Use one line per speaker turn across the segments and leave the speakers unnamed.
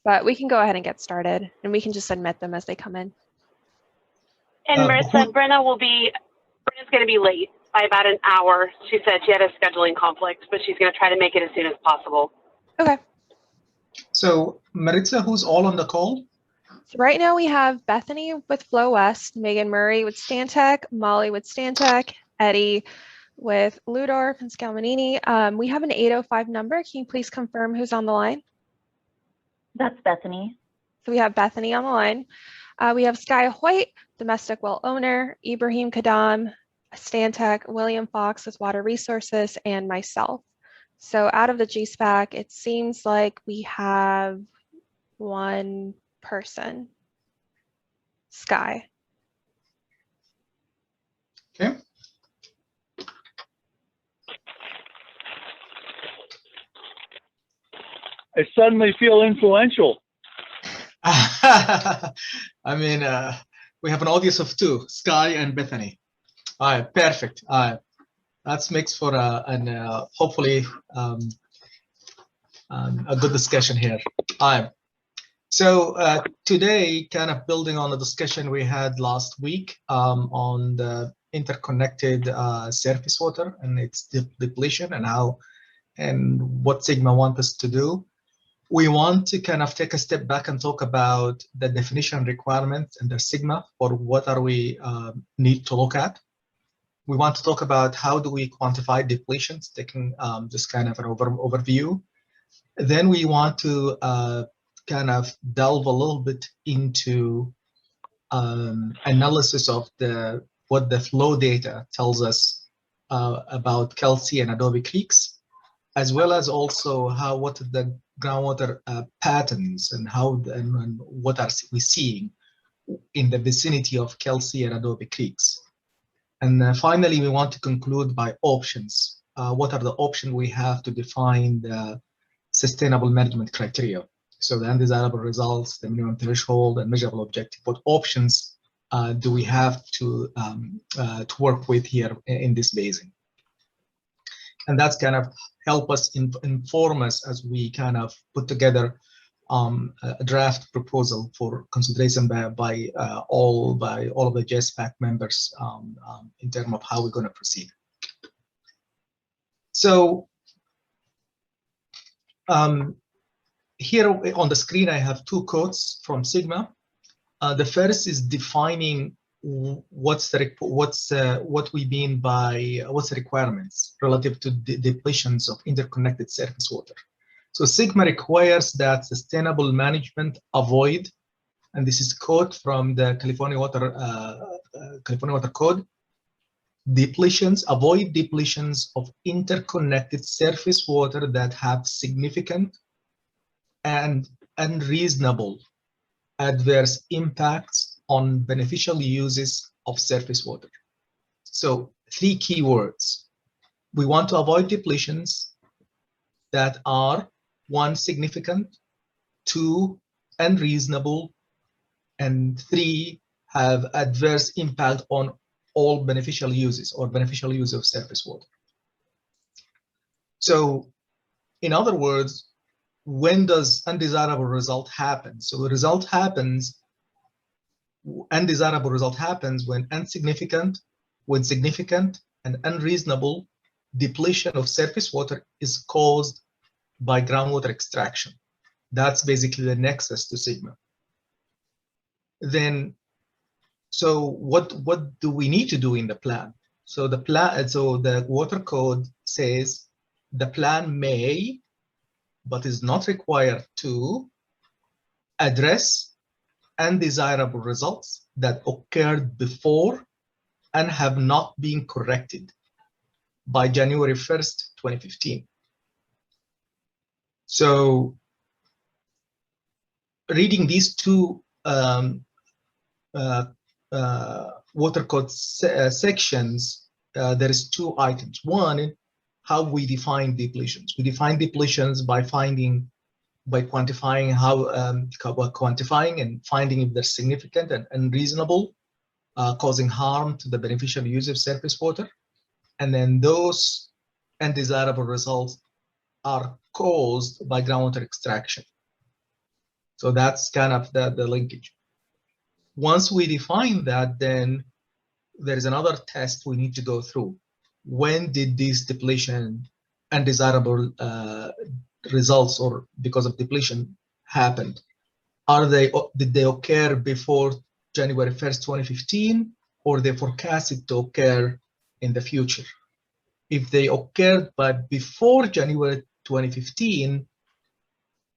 but we can go ahead and get started, and we can just admit them as they come in.
And Marissa, Brenna's going to be late by about an hour. She said she had a scheduling conflict, but she's going to try to make it as soon as possible.
Okay.
So Maritza, who's all on the call?
So right now we have Bethany with Flow West, Megan Murray with Stantec, Molly with Stantec, Eddie with Ludorf and Scalmanini. We have an 805 number. Can you please confirm who's on the line?
That's Bethany.
So we have Bethany on the line. We have Sky Hoyt, domestic well owner, Ibrahim Kadam, Stantec, William Fox with Water Resources, and myself. So out of the GSPAC, it seems like we have one person, Sky.
Okay.
I suddenly feel influential.
I mean, we have an audience of two, Sky and Bethany. All right, perfect. That makes for hopefully a good discussion here. All right. So today, kind of building on the discussion we had last week on the interconnected surface water and its depletion and how and what Sigma wants us to do. We want to kind of take a step back and talk about the definition requirements and the Sigma for what are we need to look at. We want to talk about how do we quantify depletions, taking just kind of an overview. Then we want to kind of delve a little bit into analysis of what the flow data tells us about Kelsey and Adobe Creeks, as well as also what the groundwater patterns and and what are we seeing in the vicinity of Kelsey and Adobe Creeks. And finally, we want to conclude by options. What are the options we have to define the sustainable management criteria? So the undesirable results, the minimum threshold, and measurable objective. What options do we have to work with here in this basin? And that's kind of help us inform us as we kind of put together a draft proposal for consideration by all of the GSPAC members in terms of how we're going to proceed. So here on the screen, I have two quotes from Sigma. The first is defining what we mean by what's the requirements relative to the depletions of interconnected surface water. So Sigma requires that sustainable management avoid, and this is quote from the California Water Code, avoid depletions of interconnected surface water that have significant and unreasonable adverse impacts on beneficial uses of surface water. So 3 key words. We want to avoid depletions that are 1, significant, 2, unreasonable, and 3, have adverse impact on all beneficial uses or beneficial use of surface water. So in other words, when does undesirable result happen? So the undesirable result happens when significant and unreasonable depletion of surface water is caused by groundwater extraction. That's basically the nexus to Sigma. Then, so what do we need to do in the plan? So the water code says the plan may, but is not required to, address undesirable results that occurred before and have not been corrected by January 1st, 2015. So reading these two water code sections, there is 2 items. One, how we define depletions. We define depletions by quantifying quantifying and finding if they're significant and unreasonable, causing harm to the beneficial use of surface water. And then those undesirable results are caused by groundwater extraction. So that's kind of the linkage. Once we define that, then there is another test we need to go through. When did this depletion, undesirable results or because of depletion happened? Did they occur before January 1st, 2015, or they forecasted to occur in the future? If they occurred before January 2015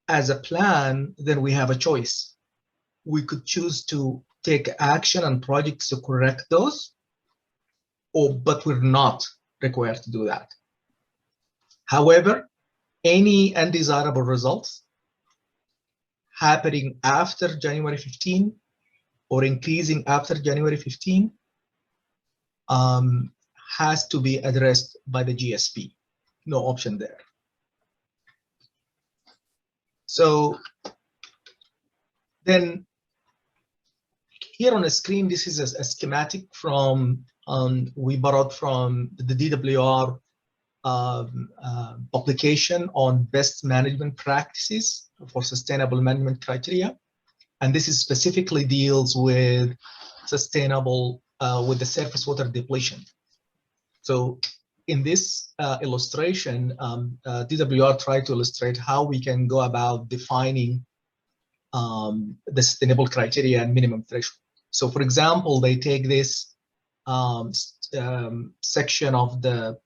as a plan, then we have a choice. We could choose to take action on projects to correct those, but we're not required to do that. However, any undesirable results happening after January 15 or increasing after January 15 has to be addressed by the GSP. No option there. So then here on the screen, this is a schematic from, we borrowed from the DWR publication on best management practices for sustainable management criteria. And this is specifically deals with sustainable, with the surface water depletion. So in this illustration, DWR tried to illustrate how we can go about defining the sustainable criteria and minimum threshold. So for example, they take this section of the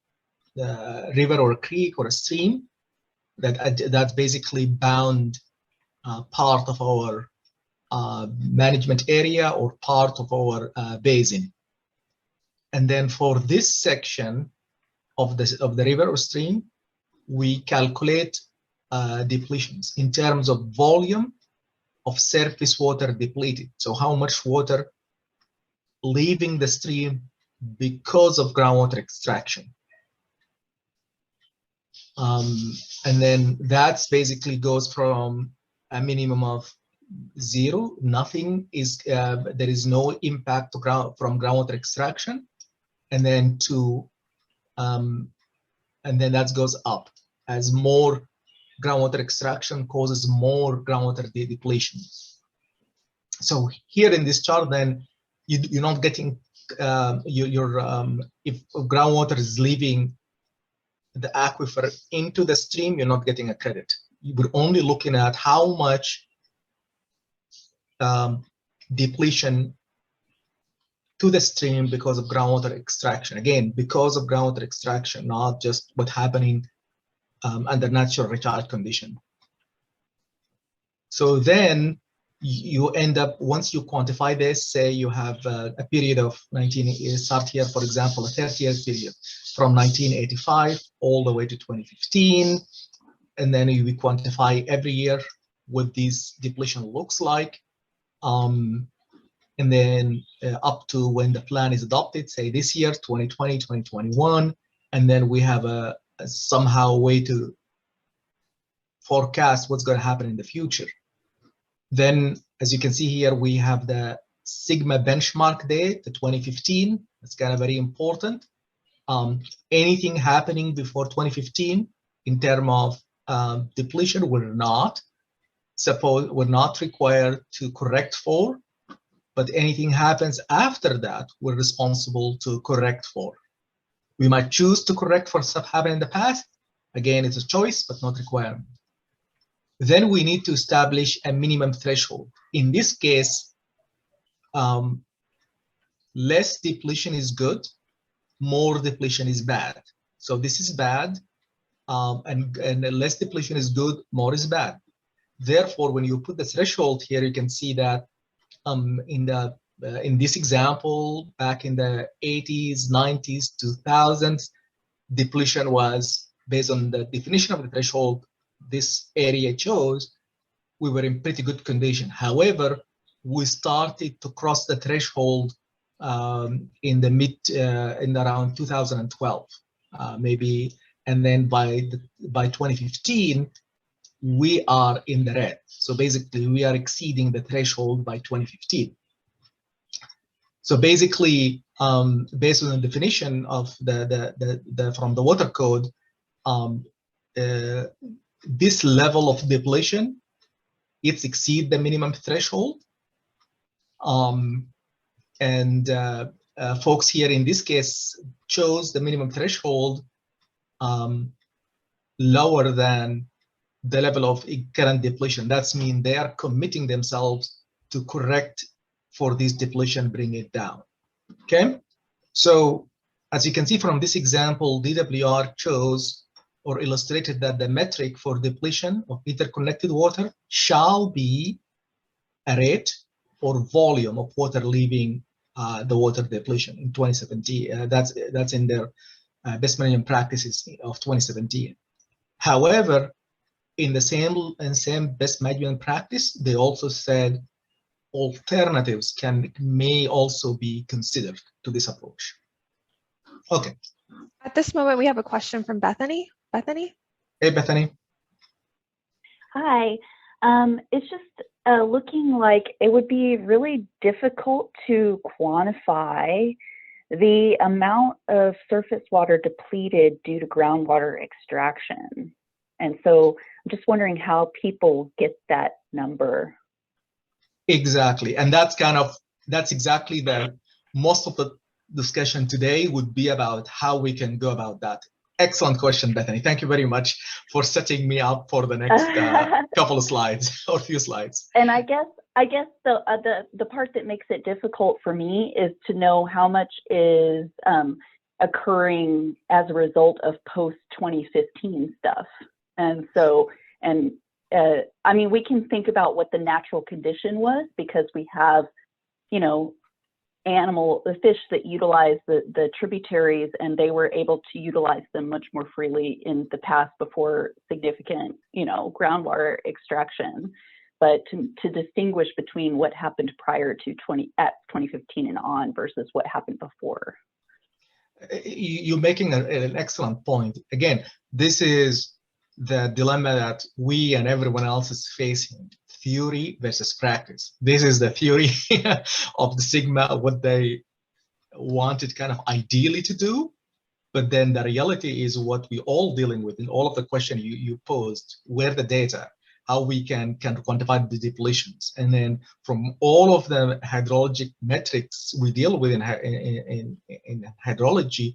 river or a creek or a stream that's basically bound part of our management area or part of our basin. And then for this section of the river or stream, we calculate depletions in terms of volume of surface water depleted. So how much water leaving the stream because of groundwater extraction. And then that's basically goes from a minimum of 0, nothing is, there is no impact from groundwater extraction, and then to, and then that goes up as more groundwater extraction causes more groundwater depletion. So here in this chart, then you're not getting if groundwater is leaving the aquifer into the stream, you're not getting a credit. We're only looking at how much depletion to the stream because of groundwater extraction. Again, because of groundwater extraction, not just what's happening under natural recharge condition. So then you end up, once you quantify this, say you have a period of start here, for example, a 30-year period from 1985 all the way to 2015, and then you quantify every year what this depletion looks like, and then up to when the plan is adopted, say this year, 2020, 2021, and then we have a somehow way to forecast what's going to happen in the future. Then, as you can see here, we have the Sigma benchmark date, the 2015. That's kind of very important. Anything happening before 2015 in terms of depletion, we're not required to correct for, but anything happens after that, we're responsible to correct for. We might choose to correct for stuff happened in the past. Again, it's a choice, but not requirement. Then we need to establish a minimum threshold. In this case, less depletion is good, more depletion is bad. So this is bad, and less depletion is good, more is bad. Therefore, when you put the threshold here, you can see that in this example, back in the 80s, 90s, 2000s, depletion was based on the definition of the threshold this area chose, we were in pretty good condition. However, we started to cross the threshold in around 2012, maybe, and then by 2015, we are in the red. So basically, we are exceeding the threshold by 2015. So basically, based on the definition of from the water code, this level of depletion it's exceed the minimum threshold. Folks here in this case chose the minimum threshold lower than the level of current depletion. That's mean they are committing themselves to correct for this depletion, bring it down. Okay, so as you can see from this example, DWR chose or illustrated that the metric for depletion of interconnected water shall be a rate or volume of water leaving the water depletion in 2017. That's in their best management practices of 2017. However, in the same best management practice, they also said alternatives may also be considered to this approach. Okay.
At this moment, we have a question from Bethany. Bethany?
Hey, Bethany.
Hi. It's just looking like it would be really difficult to quantify the amount of surface water depleted due to groundwater extraction. And so I'm just wondering how people get that number.
Exactly. And that's exactly most of the discussion today would be about how we can go about that. Excellent question, Bethany. Thank you very much for setting me up for the next couple of slides or few slides.
And I guess the part that makes it difficult for me is to know how much is occurring as a result of post 2015 stuff. And so, I mean, we can think about what the natural condition was because we have, you know, the fish that utilize the tributaries, and they were able to utilize them much more freely in the past before significant, you know, groundwater extraction. But to distinguish between what happened prior to 2015 and on versus what happened before.
You're making an excellent point. Again, this is the dilemma that we and everyone else is facing: theory versus practice. This is the theory of the Sigma, what they wanted kind of ideally to do, but then the reality is what we all dealing with in all of the questions you posed: where the data, how we can quantify the depletions, and then from all of the hydrologic metrics we deal with in hydrology,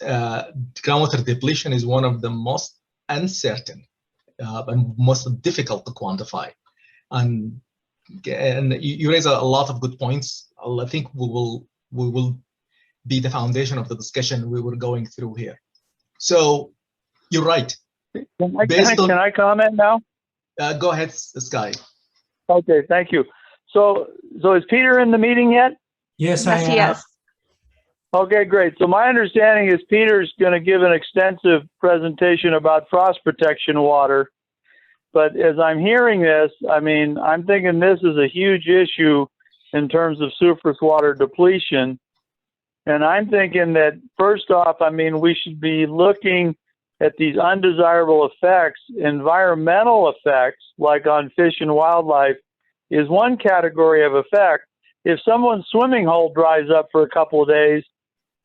groundwater depletion is one of the most uncertain and most difficult to quantify. And you raise a lot of good points. I think we will be the foundation of the discussion we were going through here. So you're right.
Can I comment now?
Go ahead, Sky.
Okay, thank you. So is Peter in the meeting yet?
Yes, I am.
Yes.
Okay, great. So my understanding is Peter's going to give an extensive presentation about frost protection water. But as I'm hearing this, I mean, I'm thinking this is a huge issue in terms of surface water depletion. And I'm thinking that first off, I mean, we should be looking at these undesirable effects. Environmental effects, like on fish and wildlife, is one category of effect. If someone's swimming hole dries up for a couple of days,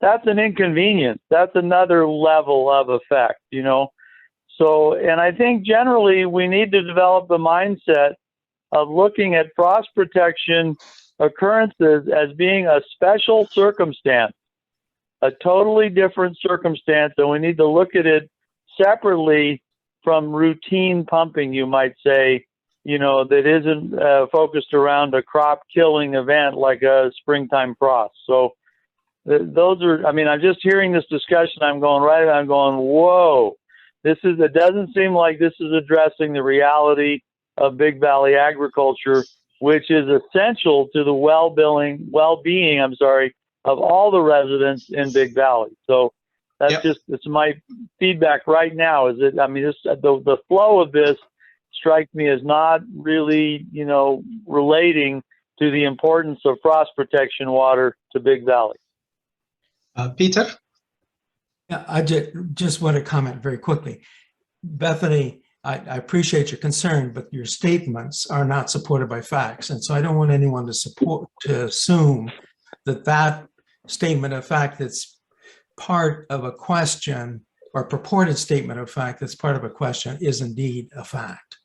that's an inconvenience. That's another level of effect, you know. So, and I think generally we need to develop the mindset of looking at frost protection occurrences as being a special circumstance, a totally different circumstance, and we need to look at it separately from routine pumping, you might say, you know, that isn't focused around a crop killing event like a springtime frost. So those are, I mean, I'm just hearing this discussion, I'm going, whoa, it doesn't seem like this is addressing the reality of Big Valley agriculture, which is essential to the well-being, of all the residents in Big Valley. So that's it's my feedback right now, is that, I mean, the flow of this strikes me as not really, you know, relating to the importance of frost protection water to Big Valley.
Peter?
Yeah, I just want to comment very quickly. Bethany, I appreciate your concern, but your statements are not supported by facts. And so I don't want anyone to assume that statement of fact that's part of a question, or purported statement of fact that's part of a question, is indeed a fact.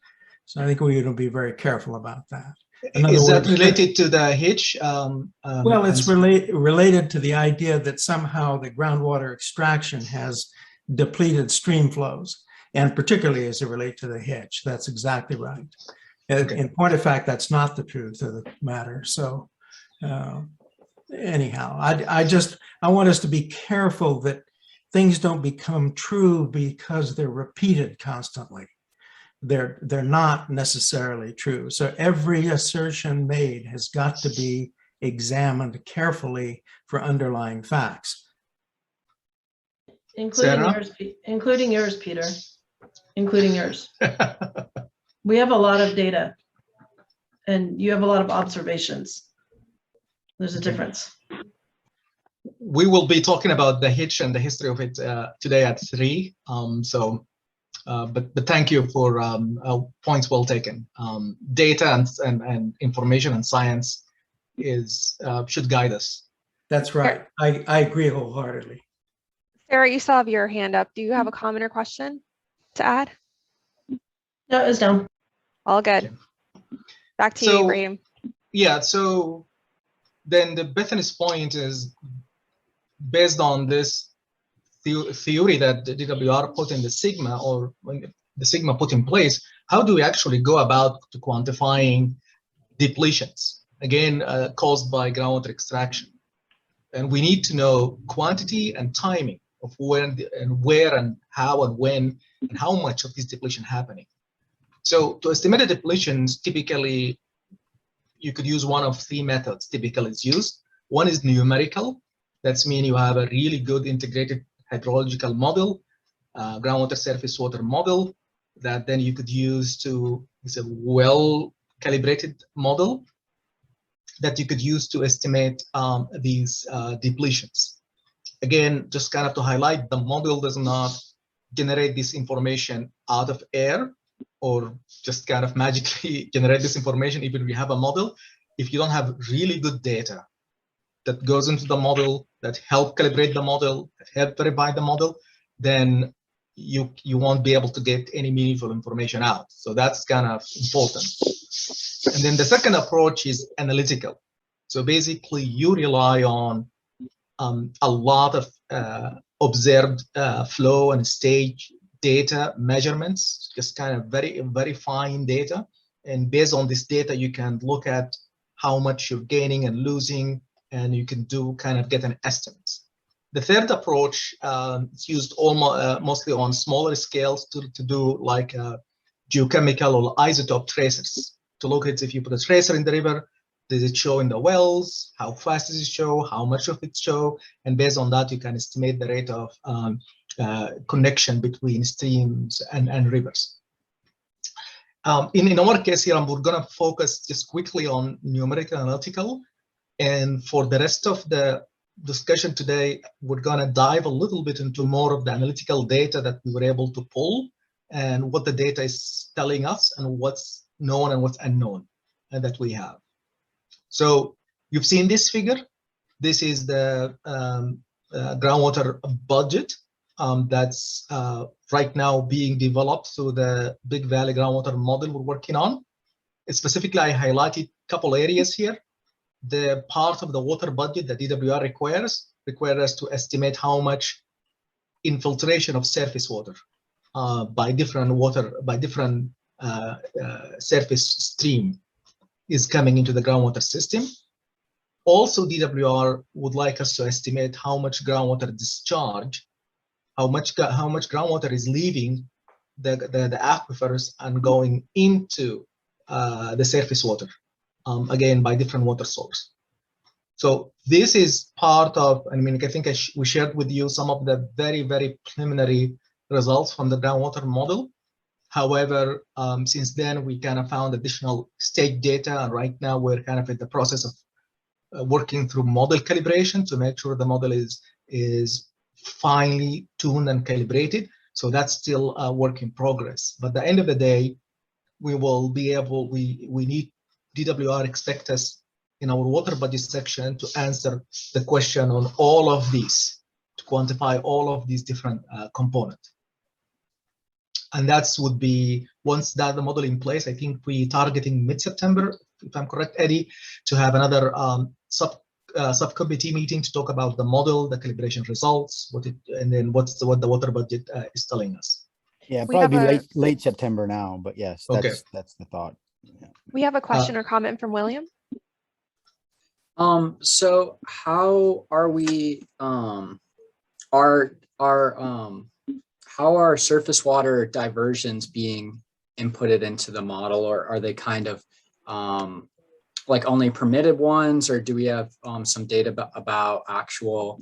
So I think we will be very careful about that. In other
Is that
words,
related to the hitch?
well, it's related to the idea that somehow the groundwater extraction has depleted stream flows, and particularly as it relates to the hitch. That's exactly right.
Okay.
In point of fact, that's not the truth of the matter. So anyhow, I want us to be careful that things don't become true because they're repeated constantly. They're not necessarily true. So every assertion made has got to be examined carefully for underlying facts.
Including yours, Peter, including yours. We have a lot of data and you have a lot of observations. There's a difference.
We will be talking about the hitch and the history of it today at 3. But thank you for points well taken. Data and information and science should guide us.
That's right. I agree wholeheartedly.
Sarah, you still have your hand up. Do you have a comment or question to add?
No, it's down.
All good.
Okay.
Back to you, Ibrahim.
Yeah, so then Bethany's point is based on this theory that the DWR put in the sigma, or when the sigma put in place, how do we actually go about to quantifying depletions, again, caused by groundwater extraction? And we need to know quantity and timing of when and where and how and when and how much of this depletion happening. So to estimate the depletions, typically you could use one of 3 methods typically is used. One is numerical. That's mean you have a really good integrated hydrological model, groundwater surface water model that then you could use to, it's a well-calibrated model that you could use to estimate these depletions. Again, just kind of to highlight, the model does not generate this information out of air or just kind of magically generate this information. Even if we have a model, if you don't have really good data that goes into the model, that help calibrate the model, that help verify the model, then you won't be able to get any meaningful information out. So that's kind of important. And then the second approach is analytical. So basically you rely on a lot of observed flow and stage data measurements, just kind of very fine data. And based on this data, you can look at how much you're gaining and losing, and you can do kind of get an estimate. The third approach is used mostly on smaller scales to do like geochemical or isotope tracers, to look at if you put a tracer in the river, does it show in the wells, how fast does it show, how much of it show, and based on that you can estimate the rate of connection between streams and rivers. In our case here, we're going to focus just quickly on numerical analytical, and for the rest of the discussion today, we're going to dive a little bit into more of the analytical data that we were able to pull and what the data is telling us and what's known and what's unknown that we have. So you've seen this figure. This is the groundwater budget that's right now being developed through the Big Valley groundwater model we're working on. Specifically, I highlighted a couple areas here. The part of the water budget that DWR requires us to estimate how much infiltration of surface water by different surface stream is coming into the groundwater system. Also, DWR would like us to estimate how much groundwater discharge, how much groundwater is leaving the aquifers and going into the surface water, again, by different water source. So this is part of, I mean, I think we shared with you some of the very, very preliminary results from the groundwater model. However, since then, we kind of found additional stage data, and right now we're kind of in the process of working through model calibration to make sure the model is finely tuned and calibrated. So that's still a work in progress. But at the end of the day, we will be able, we need DWR expect us in our water budget section to answer the question on all of these, to quantify all of these different components. And that's would be once that the model in place. I think we targeting mid-September, if I'm correct, Eddie, to have another subcommittee meeting to talk about the model, the calibration results, and then what the water budget is telling us.
Yeah,
We
probably
have
be late September now, but yes,
Okay.
that's the thought. Yeah.
We have a question or comment from William.
So how are we, how are surface water diversions being inputted into the model, or are they kind of like only permitted ones, or do we have some data about actual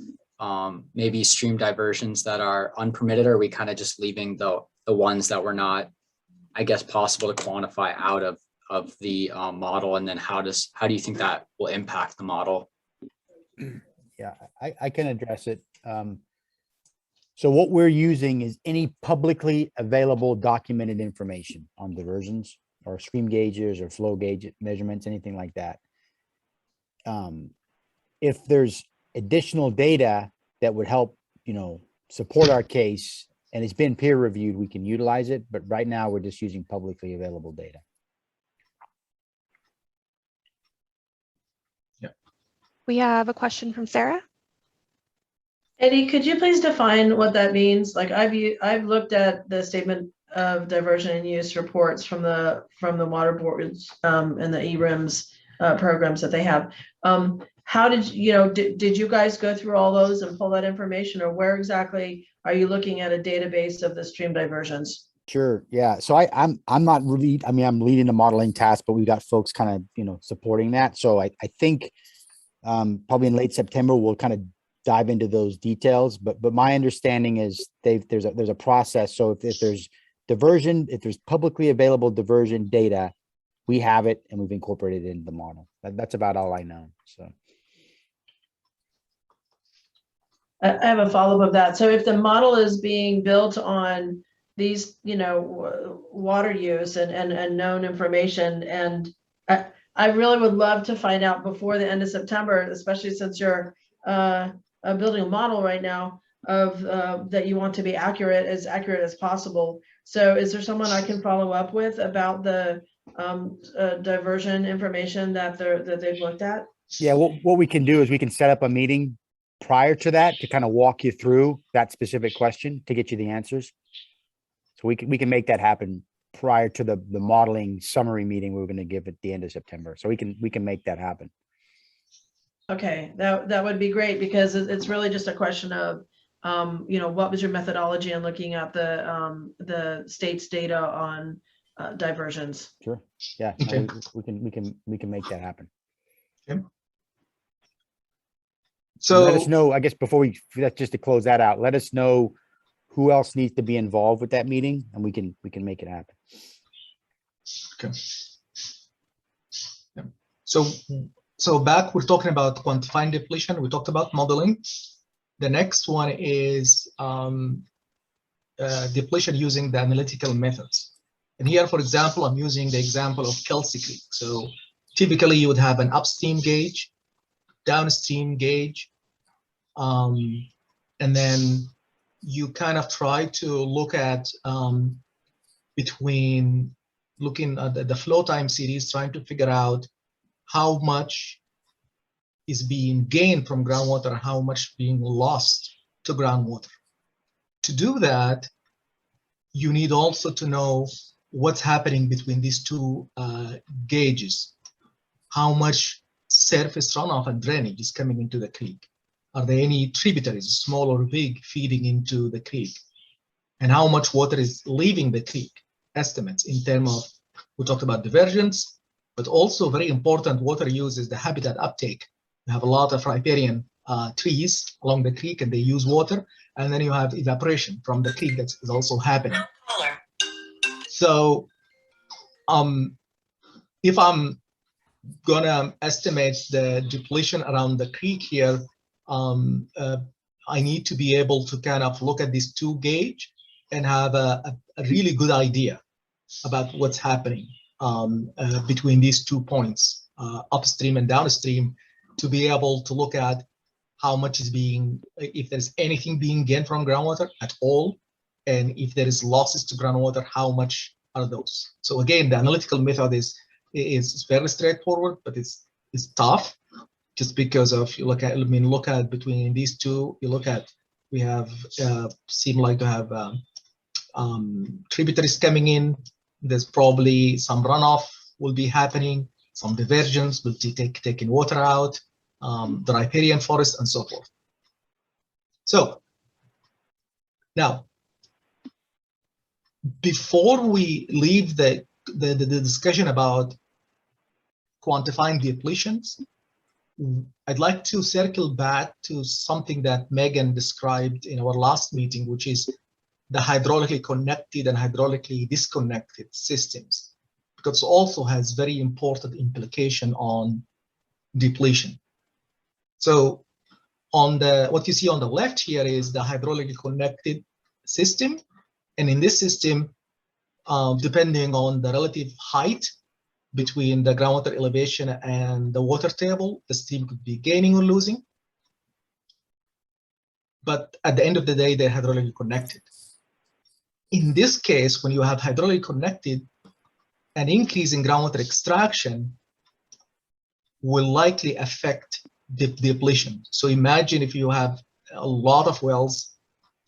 maybe stream diversions that are unpermitted, or are we kind of just leaving the ones that were not, I guess, possible to quantify out of the model? And then how do you think that will impact the model?
Yeah, I can address it. So what we're using is any publicly available documented information on diversions or stream gauges or flow gauge measurements, anything like that. If there's additional data that would help, support our case and it's been peer reviewed, we can utilize it. But right now we're just using publicly available data.
Yeah.
We have a question from Sarah.
Eddie, could you please define what that means? Like I've looked at the statement of diversion and use reports from the water boards and the ERIMS programs that they have. How did you guys go through all those and pull that information, or where exactly are you looking at a database of the stream diversions?
Sure. Yeah. So I'm not really, I'm leading the modeling task, but we've got folks kind of, supporting that. So I think probably in late September, we'll kind of dive into those details, but my understanding is there's a process. So if there's diversion, if there's publicly available diversion data, we have it and we've incorporated it into the model. That's about all I know. So
I have a follow-up of that. So if the model is being built on these, water use and known information, and I really would love to find out before the end of September, especially since you're building a model right now of that you want to be accurate as possible. So is there someone I can follow up with about the diversion information that they've looked at?
yeah, what we can do is we can set up a meeting prior to that to kind of walk you through that specific question to get you the answers. So we can make that happen prior to the modeling summary meeting we're going to give at the end of September. So we can make that happen.
Okay, that would be great, because it's really just a question of, what was your methodology in looking at the state's data on diversions?
Sure. Yeah.
Okay.
We can make that happen.
Okay.
So let
So
us know, I guess, just to close that out, let us know who else needs to be involved with that meeting, and we can make it happen.
okay. Yeah. So back, we're talking about quantifying depletion. We talked about modeling. The next one is depletion using the analytical methods. And here, for example, I'm using the example of Kelsey Creek. So typically you would have an upstream gauge, downstream gauge, and then you kind of try to look at looking at the flow time series, trying to figure out how much is being gained from groundwater, how much being lost to groundwater. To do that, you need also to know what's happening between these two gauges. How much surface runoff and drainage is coming into the creek? Are there any tributaries, small or big, feeding into the creek? And how much water is leaving the creek? Estimates in terms of, we talked about diversions, but also very important water use is the habitat uptake. You have a lot of riparian trees along the creek and they use water, and then you have evaporation from the creek that is also happening. So if I'm gonna estimate the depletion around the creek here, I need to be able to kind of look at these two gauge and have a really good idea about what's happening between these 2 points, upstream and downstream, to be able to look at how much is being, if there's anything being gained from groundwater at all, and if there is losses to groundwater, how much are those? So again, the analytical method is very straightforward, but it's tough, just because of, you look at between these two, we have seem like to have tributaries coming in. There's probably some runoff will be happening, some diversions will be taking water out, the riparian forest, and so forth. So now, before we leave the discussion about quantifying depletions, I'd like to circle back to something that Megan described in our last meeting, which is the hydraulically connected and hydraulically disconnected systems, because it also has very important implication on depletion. So on what you see on the left here is the hydraulically connected system. And in this system, depending on the relative height between the groundwater elevation and the water table, the stream could be gaining or losing. But at the end of the day, they're hydraulically connected. In this case, when you have hydraulically connected, an increase in groundwater extraction will likely affect depletion. So imagine if you have a lot of wells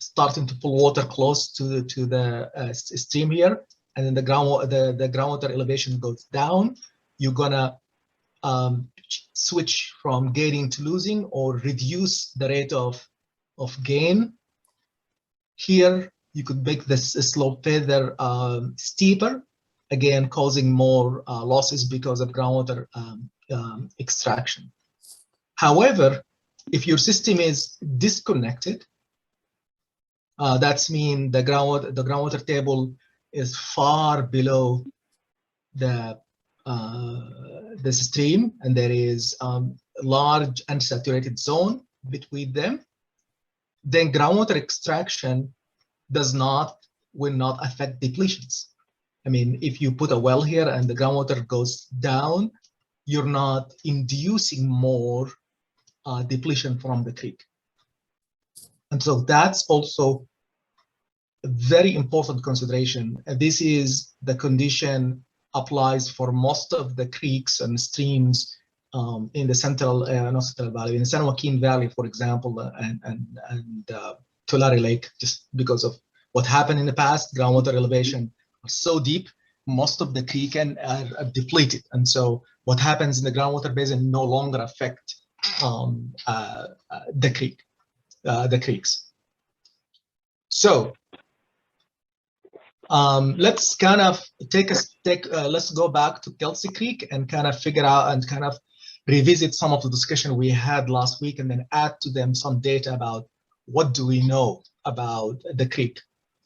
starting to pull water close to the stream here, and then the groundwater elevation goes down, you're gonna switch from gaining to losing, or reduce the rate of gain. Here, you could make this slope further steeper, again causing more losses because of groundwater extraction. However, if your system is disconnected, that's mean the groundwater table is far below the stream, and there is a large unsaturated zone between them. Then groundwater extraction will not affect depletions. I mean, if you put a well here and the groundwater goes down, you're not inducing more depletion from the creek. And so that's also a very important consideration. This is the condition applies for most of the creeks and streams in the not Central Valley, in the San Joaquin Valley, for example, and Tulare Lake, just because of what happened in the past. Groundwater elevation are so deep, most of the creek are depleted, and so what happens in the groundwater basin no longer affect the creeks. So let's kind of let's go back to Kelsey Creek and kind of figure out and kind of revisit some of the discussion we had last week, and then add to them some data about what do we know about the creek.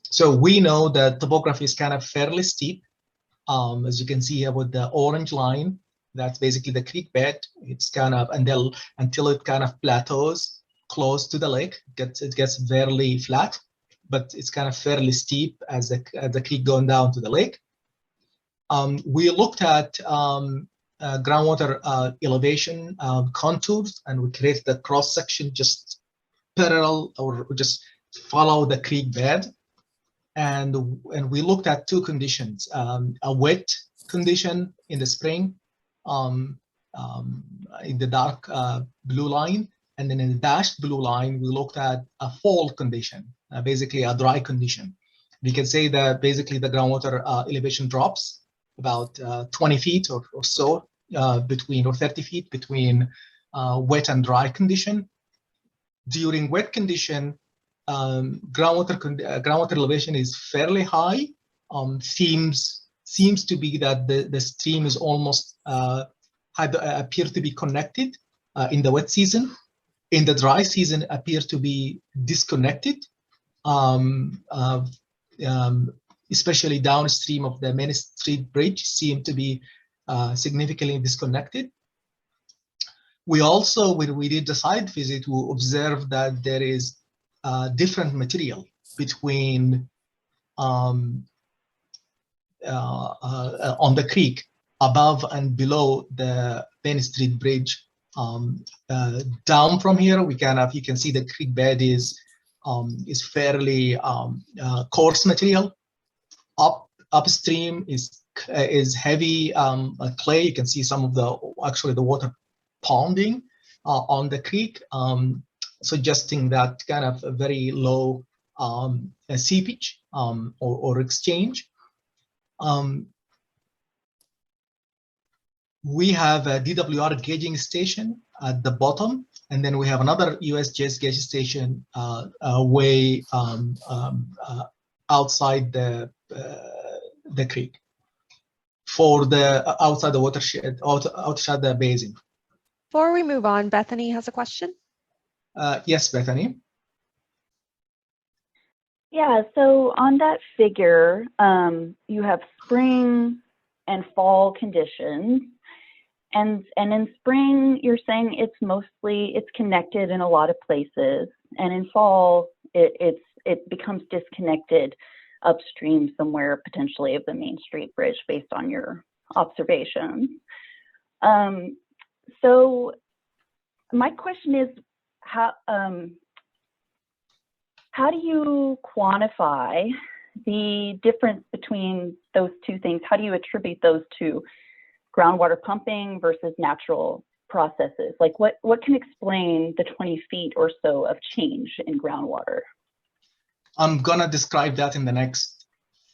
So we know that topography is kind of fairly steep. As you can see here with the orange line, that's basically the creek bed. It's kind of until it kind of plateaus close to the lake. It gets fairly flat, but it's kind of fairly steep as the creek going down to the lake. We looked at groundwater elevation contours, and we created a cross section just parallel or just follow the creek bed. And we looked at two conditions: a wet condition in the spring, in the dark blue line, and then in the dashed blue line, we looked at a fall condition, basically a dry condition. We can say that basically the groundwater elevation drops about 20 feet or so between, or 30 feet between wet and dry condition. During wet condition, groundwater elevation is fairly high. Seems to be that the stream is almost appear to be connected in the wet season. In the dry season, appear to be disconnected, especially downstream of the Main Street Bridge, seem to be significantly disconnected. We also, when we did the site visit, we observed that there is different material between on the creek above and below the Main Street Bridge. Down from here, you can see the creek bed is is fairly coarse material. Upstream is heavy clay. You can see some of the water ponding on the creek, suggesting that kind of a very low seepage or exchange. We have a DWR gauging station at the bottom, and then we have another USGS gauge station way outside the creek for the outside the watershed, outside the basin.
Before we move on, Bethany has a question.
Yes, Bethany.
Yeah, so on that figure, you have spring and fall conditions. And in spring, you're saying it's connected in a lot of places. And in fall, it becomes disconnected upstream somewhere, potentially of the Main Street Bridge, based on your observations. So my question is, how do you quantify the difference between those two things? How do you attribute those to groundwater pumping versus natural processes? Like what can explain the 20 feet or so of change in groundwater?
I'm gonna describe that in the next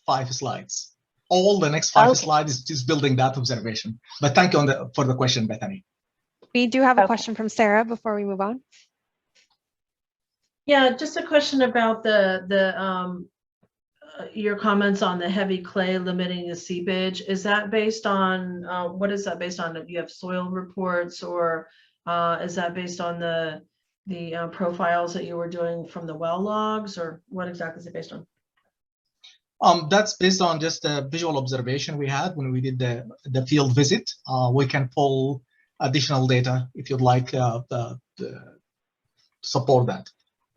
5 slides. All the next 5 slides is just building that observation. But thank you for the question, Bethany.
We do have a question from Sarah before we move on.
Yeah, just a question about your comments on the heavy clay limiting the seepage. Is that based on, what is that based on? You have soil reports, or is that based on the profiles that you were doing from the well logs, or what exactly is it based on?
That's based on just a visual observation we had when we did the field visit. We can pull additional data if you'd like to support that.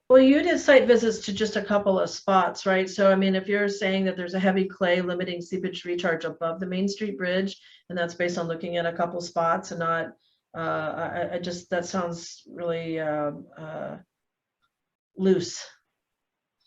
Well, you did site visits to just a couple of spots, right? So, I mean, if you're saying that there's a heavy clay limiting seepage recharge above the Main Street Bridge, and that's based on looking at a couple spots and not, that sounds really loose.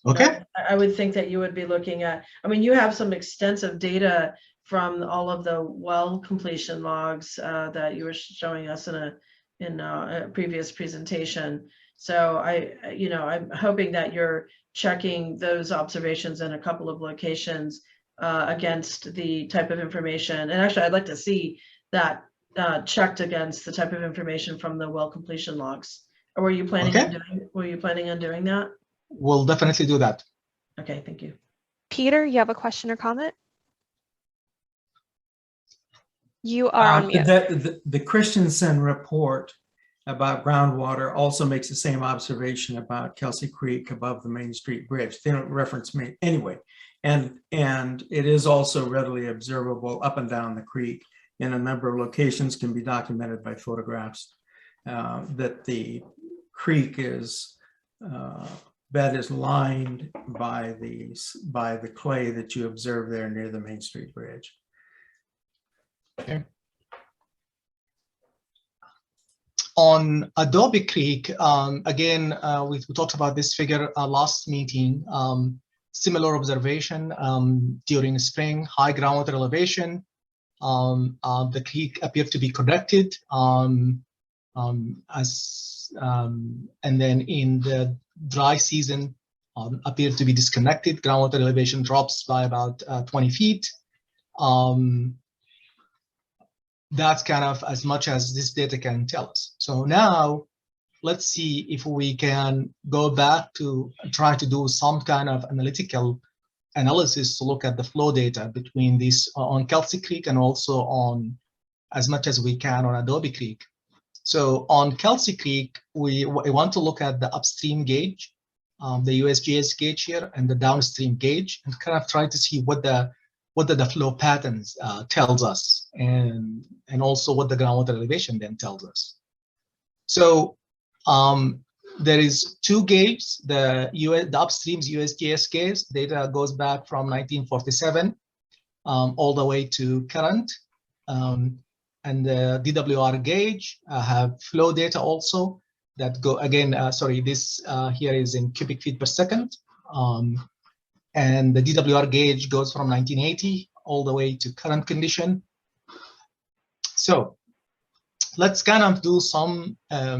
Okay.
I would think that you would be looking at, I mean, you have some extensive data from all of the well completion logs that you were showing us in a previous presentation. So I'm hoping that you're checking those observations in a couple of locations against the type of information. And actually, I'd like to see that checked against the type of information from the well completion logs. Or were you planning on doing that?
We'll definitely do that.
Okay, thank you.
Peter, you have a question or comment? You are on mute.
The Christensen report about groundwater also makes the same observation about Kelsey Creek above the Main Street Bridge. They don't reference me anyway. And it is also readily observable up and down the creek in a number of locations, can be documented by photographs, that the creek bed is lined by the clay that you observe there near the Main Street Bridge.
Okay. On Adobe Creek, again, we talked about this figure last meeting. Similar observation during spring, high groundwater elevation. The creek appeared to be connected, and then in the dry season appeared to be disconnected. Groundwater elevation drops by about 20 feet. That's kind of as much as this data can tell us. So now let's see if we can go back to try to do some kind of analytical analysis to look at the flow data between these on Kelsey Creek and also on, as much as we can, on Adobe Creek. So on Kelsey Creek, we want to look at the upstream gauge, the USGS gauge here, and the downstream gauge, and kind of try to see what the flow patterns tells us, and also what the groundwater elevation then tells us. So there is 2 gauges. The upstream's USGS gauge data goes back from 1947 all the way to current, and the DWR gauge have flow data also. that go again. Sorry, this here is in cubic feet per second, and the DWR gauge goes from 1980 all the way to current condition. So let's kind of do some a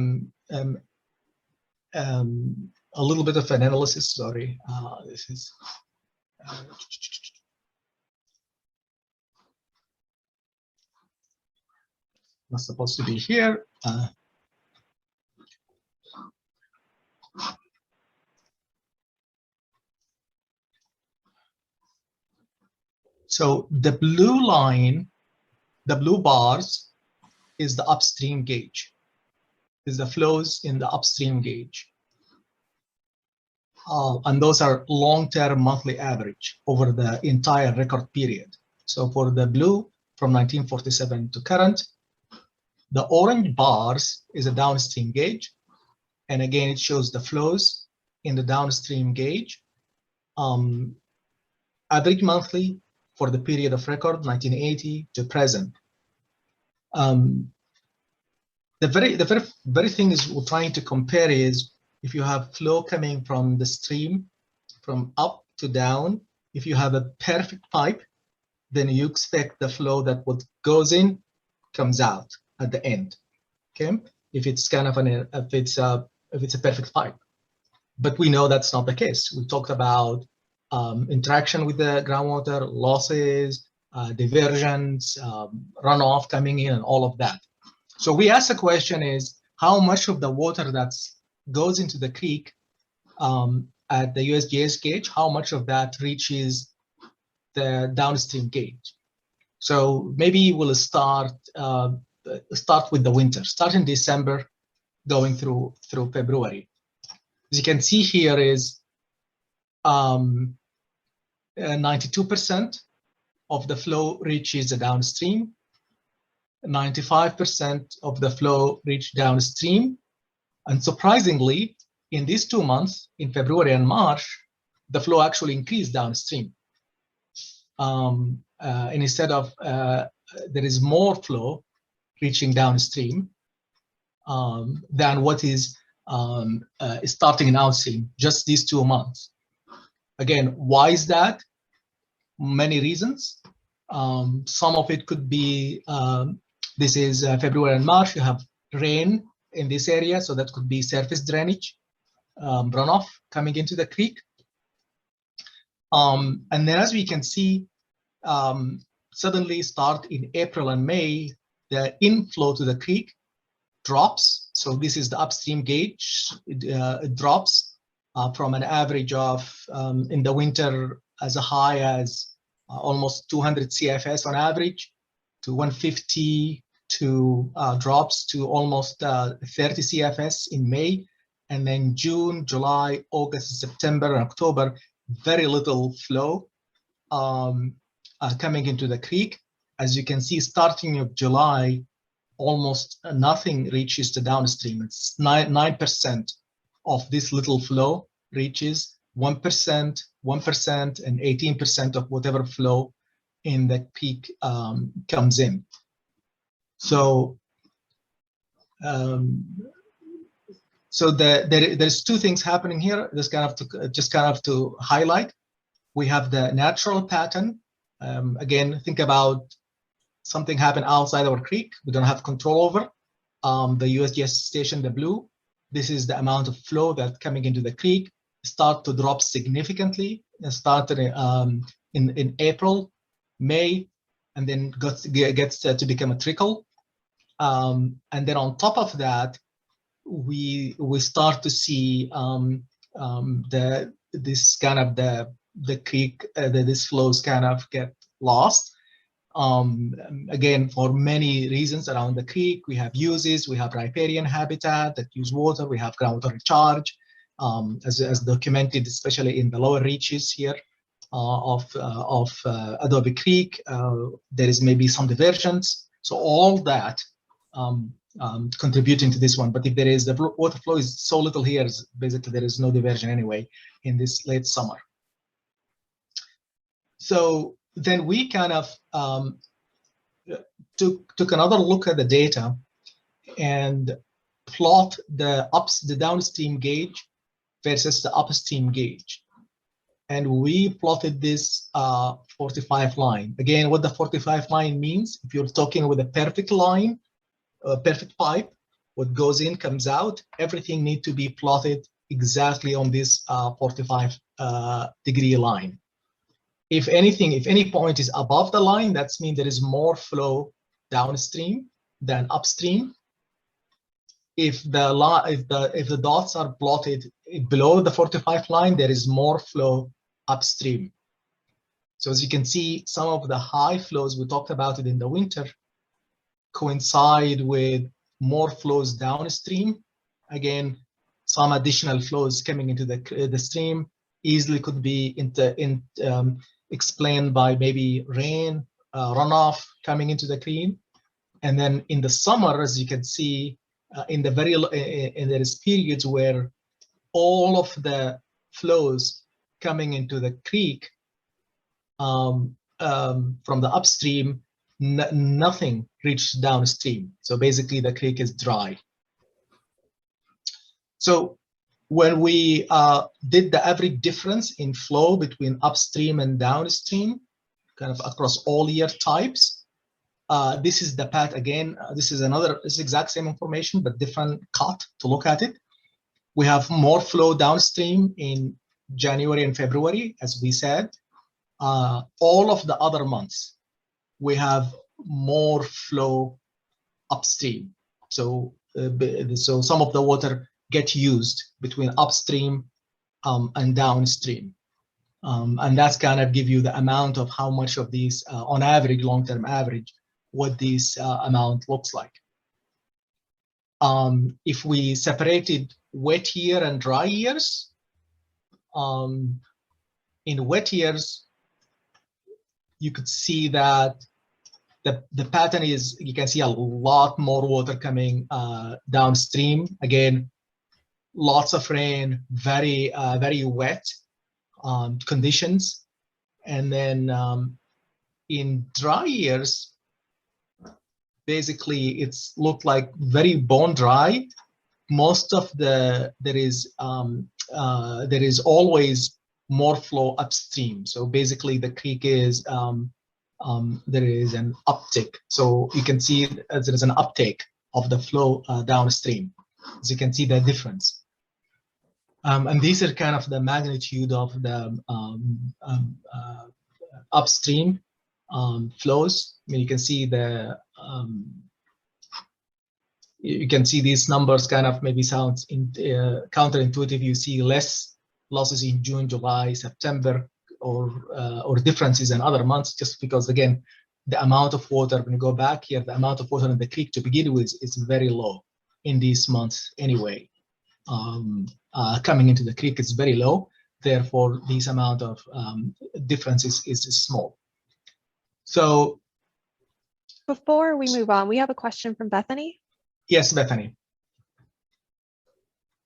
little bit of an analysis. Sorry, this is. Not supposed to be here. So the blue line, the blue bars, is the upstream gauge, is the flows in the upstream gauge. And those are long-term monthly average over the entire record period. So for the blue, from 1947 to current, the orange bars is a downstream gauge. And again, it shows the flows in the downstream gauge. Average monthly for the period of record, 1980 to present. The very thing is we're trying to compare is if you have flow coming from the stream, from up to down, if you have a perfect pipe, then you expect the flow that what goes in comes out at the end. Okay, if it's kind of if it's a perfect pipe, but we know that's not the case. We talked about interaction with the groundwater, losses, diversions, runoff coming in, and all of that. So we asked the question is how much of the water that goes into the creek at the USGS gauge, how much of that reaches the downstream gauge? So maybe we'll start with the winter, start in December, going through February. As you can see here is 92% of the flow reaches the downstream, 95% of the flow reached downstream, and surprisingly, in these 2 months, in February and March, the flow actually increased downstream. And instead of there is more flow reaching downstream than what is starting in downstream, just these 2 months. Again, why is that? Many reasons. Some of it could be, this is February and March, you have rain in this area, so that could be surface drainage, runoff coming into the creek. And then as we can see, suddenly start in April and May, the inflow to the creek drops. So this is the upstream gauge. It drops from an average of, in the winter, as high as almost 200 CFS on average, to 150, to drops to almost 30 CFS in May. And then June, July, August, September, and October, very little flow coming into the creek. As you can see, starting of July, almost nothing reaches the downstream. It's 9% of this little flow reaches 1%, 1%, and 18% of whatever flow in the creek comes in. So, there's two things happening here. Just kind of to highlight. We have the natural pattern. Again, think about something happened outside our creek. We don't have control over. The USGS station, the blue, this is the amount of flow that coming into the creek start to drop significantly. It started in April, May, and then gets to become a trickle. And then on top of that, we start to see this kind of the creek, this flows kind of get lost. Again, for many reasons around the creek, we have uses, we have riparian habitat that use water, we have groundwater recharge, as documented, especially in the lower reaches here of Adobe Creek. There is maybe some divergence. So all that contributing to this one. But if there is, the water flow is so little here, basically there is no diversion anyway in this late summer. So then we kind of took another look at the data and plot the downstream gauge versus the upstream gauge. And we plotted this 45 line. Again, what the 45 line means, if you're talking with a perfect line, a perfect pipe, what goes in comes out, everything needs to be plotted exactly on this 45 degree line. If anything, if any point is above the line, that means there is more flow downstream than upstream. If the dots are plotted below the 45 line, there is more flow upstream. So as you can see, some of the high flows, we talked about it in the winter, coincide with more flows downstream. Again, some additional flows coming into the stream easily could be explained by maybe rain, runoff coming into the creek. And then in the summer, as you can see, there is periods where all of the flows coming into the creek from the upstream, nothing reached downstream. So basically the creek is dry. So when we did the average difference in flow between upstream and downstream, kind of across all year types, this is the path again. This is exact same information, but different cut to look at it. We have more flow downstream in January and February, as we said. All of the other months, we have more flow upstream. So some of the water get used between upstream and downstream. And that's kind of give you the amount of how much of these, on average, long-term average, what this amount looks like. If we separated wet year and dry years, in wet years, you could see that the pattern is, you can see a lot more water coming downstream. Again, lots of rain, very wet conditions. And then in dry years, basically it's looked like very bone dry. Most of there is always more flow upstream. So basically the creek is, there is an uptick. So you can see there is an uptake of the flow downstream. As you can see the difference. And these are kind of the magnitude of the upstream flows. I mean, you can see these numbers kind of maybe sounds counterintuitive. You see less losses in June, July, September, or differences in other months, just because again, the amount of water, when you go back here, the amount of water in the creek to begin with is very low in these months anyway. Coming into the creek is very low, therefore this amount of difference is small. So
before we move on, we have a question from Bethany.
Yes, Bethany.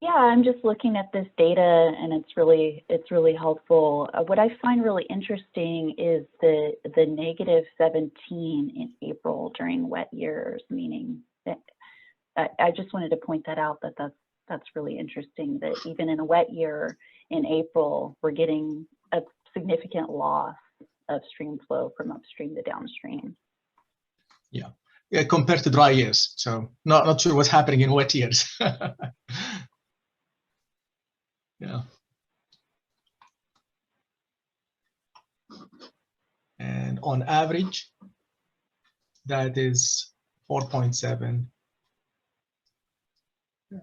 Yeah, I'm just looking at this data and it's really helpful. What I find really interesting is the -17 in April during wet years, meaning that I just wanted to point that out, that's really interesting, that even in a wet year in April, we're getting a significant loss of stream flow from upstream to downstream.
Yeah, compared to dry years. So not sure what's happening in wet years. Yeah. And on average, that is 4.7. Yeah.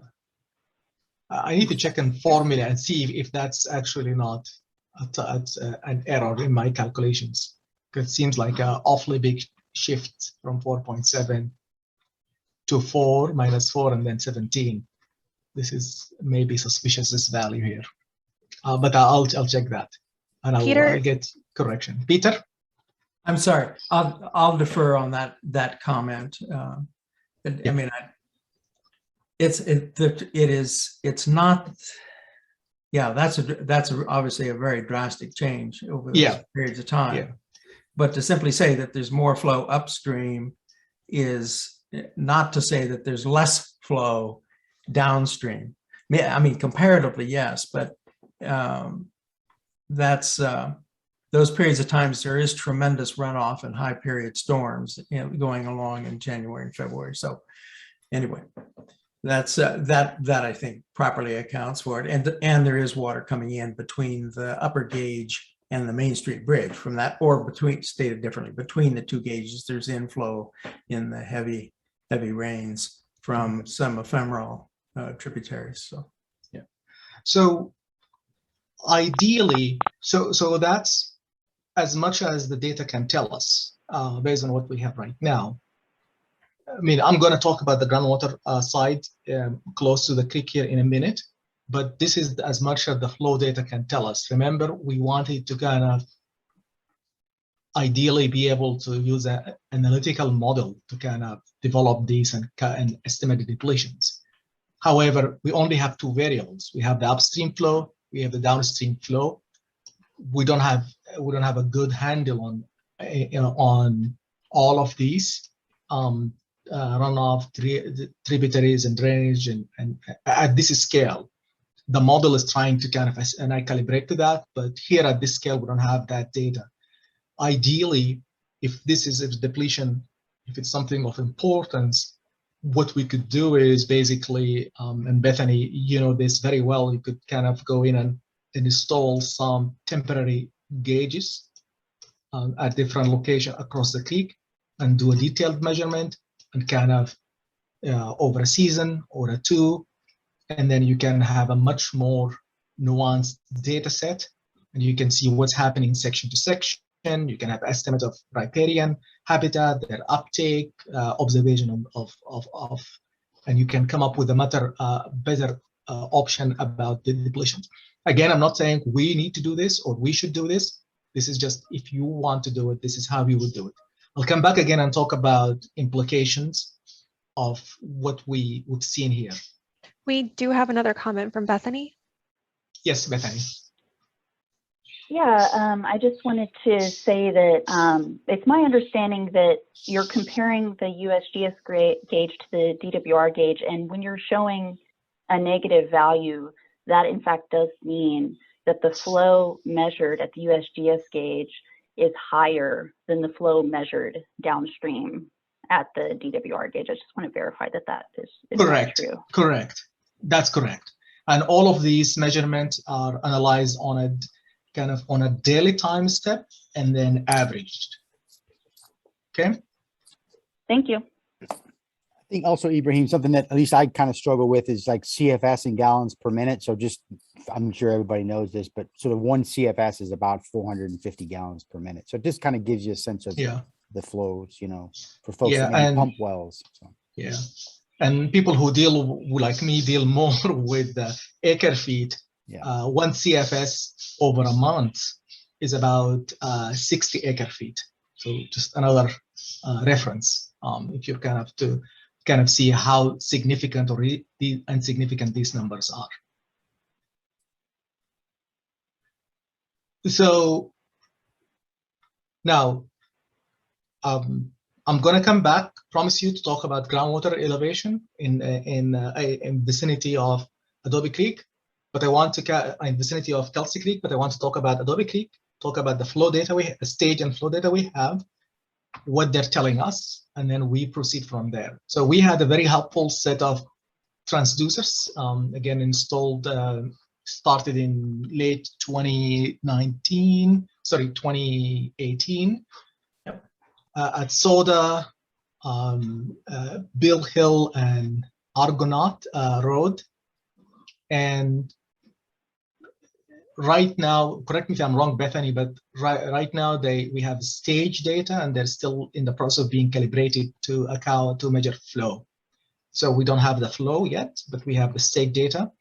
I need to check in formula and see if that's actually not an error in my calculations, because it seems like an awfully big shift from 4.7 to 4 minus 4 and then 17. This is maybe suspicious, this value here, but I'll check that and I'll get correction. Peter?
I'm sorry, I'll defer on that comment. I mean, it's not. Yeah, that's obviously a very drastic change over those periods of time.
Yeah.
But to simply say that there's more flow upstream is not to say that there's less flow downstream. Yeah, I mean, comparatively, yes, but that's those periods of times there is tremendous runoff and high period storms, you know, going along in January and February. So anyway, that's that I think properly accounts for it. And there is water coming in between the upper gauge and the Main Street Bridge from that, or between, stated differently, between the two gauges, there's inflow in the heavy rains from some ephemeral tributaries. So
yeah. So ideally, so that's as much as the data can tell us based on what we have right now. I mean, I'm going to talk about the groundwater side close to the creek here in a minute, but this is as much as the flow data can tell us. Remember, we wanted to kind of ideally be able to use an analytical model to kind of develop these and estimate the depletions. However, we only have two variables. We have the upstream flow, we have the downstream flow. We don't have a good handle on all of these runoff, tributaries, and drainage, and at this scale, the model is trying to kind of, and I calibrate to that, but here at this scale, we don't have that data. Ideally, if depletion, if it's something of importance, what we could do is basically, and Bethany, you know this very well, you could kind of go in and install some temporary gauges at different locations across the creek and do a detailed measurement and kind of over a season or a two, and then you can have a much more nuanced data set, and you can see what's happening section to section. You can have estimates of riparian habitat, their uptake, observation of, and you can come up with a better option about the depletions. Again, I'm not saying we need to do this or we should do this. This is just, if you want to do it, this is how you would do it. I'll come back again and talk about implications of what we've seen here.
We do have another comment from Bethany.
Yes, Bethany.
Yeah, I just wanted to say that it's my understanding that you're comparing the USGS gauge to the DWR gauge, and when you're showing a negative value, that in fact does mean that the flow measured at the USGS gauge is higher than the flow measured downstream at the DWR gauge. I just want to verify that that is
correct.
True.
Correct. That's correct. And all of these measurements are analyzed on a kind of on a daily time step and then averaged. Okay.
Thank you.
I think also, Ibrahim, something that at least I kind of struggle with is like CFS in gallons per minute. So just, I'm sure everybody knows this, but sort of one CFS is about 450 gallons per minute. So it just kind of gives you a sense of the flows, you know, for folks that maybe pump wells. So.
Yeah. And people who deal, like me, deal more with acre feet. Yeah. One CFS over a month is about 60 acre feet. So just another reference if you're kind of to kind of see how significant or insignificant these numbers are. So now I'm going to come back, promise you, to talk about groundwater elevation in vicinity of Adobe Creek, but I want to in vicinity of Kelsey Creek, but I want to talk about Adobe Creek, talk about the flow data the stage and flow data we have, what they're telling us, and then we proceed from there. So we had a very helpful set of transducers, again installed, started in late 2018. At Soda, Bill Hill, and Argonaut Road. And right now, correct me if I'm wrong, Bethany, but right now we have stage data, and they're still in the process of being calibrated to account to measure flow. So we don't have the flow yet, but we have the stage data.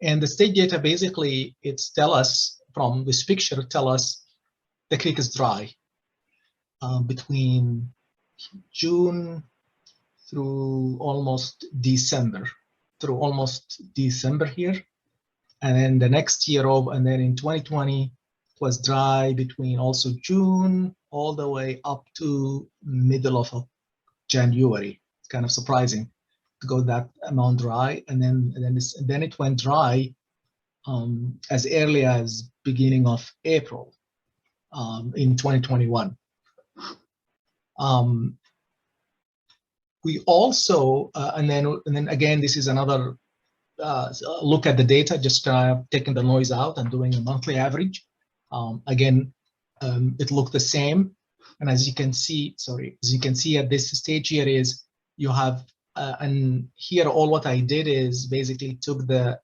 And the stage data basically, it's tell us from this picture, tell us the creek is dry. Between June through almost December, here. And then the next year, and then in 2020, it was dry between also June all the way up to middle of January. It's kind of surprising. to go that amount dry, and then it went dry as early as beginning of April in 2021. We also and then again, this is another look at the data, just taking the noise out and doing a monthly average. Again, it looked the same. And as you can see, at this stage here is you have, and here all what I did is basically took the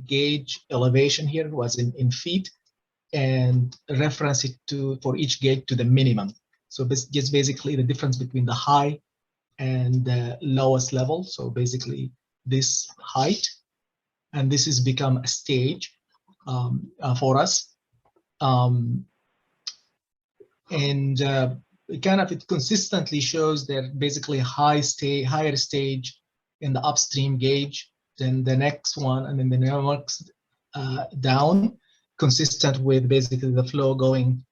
gauge elevation here was in feet and reference it for each gauge to the minimum. So this just basically the difference between the high and the lowest level. So basically this height, and this has become a stage for us. It consistently shows that basically higher stage in the upstream gauge, then the next one, and then the next down, consistent with basically the flow going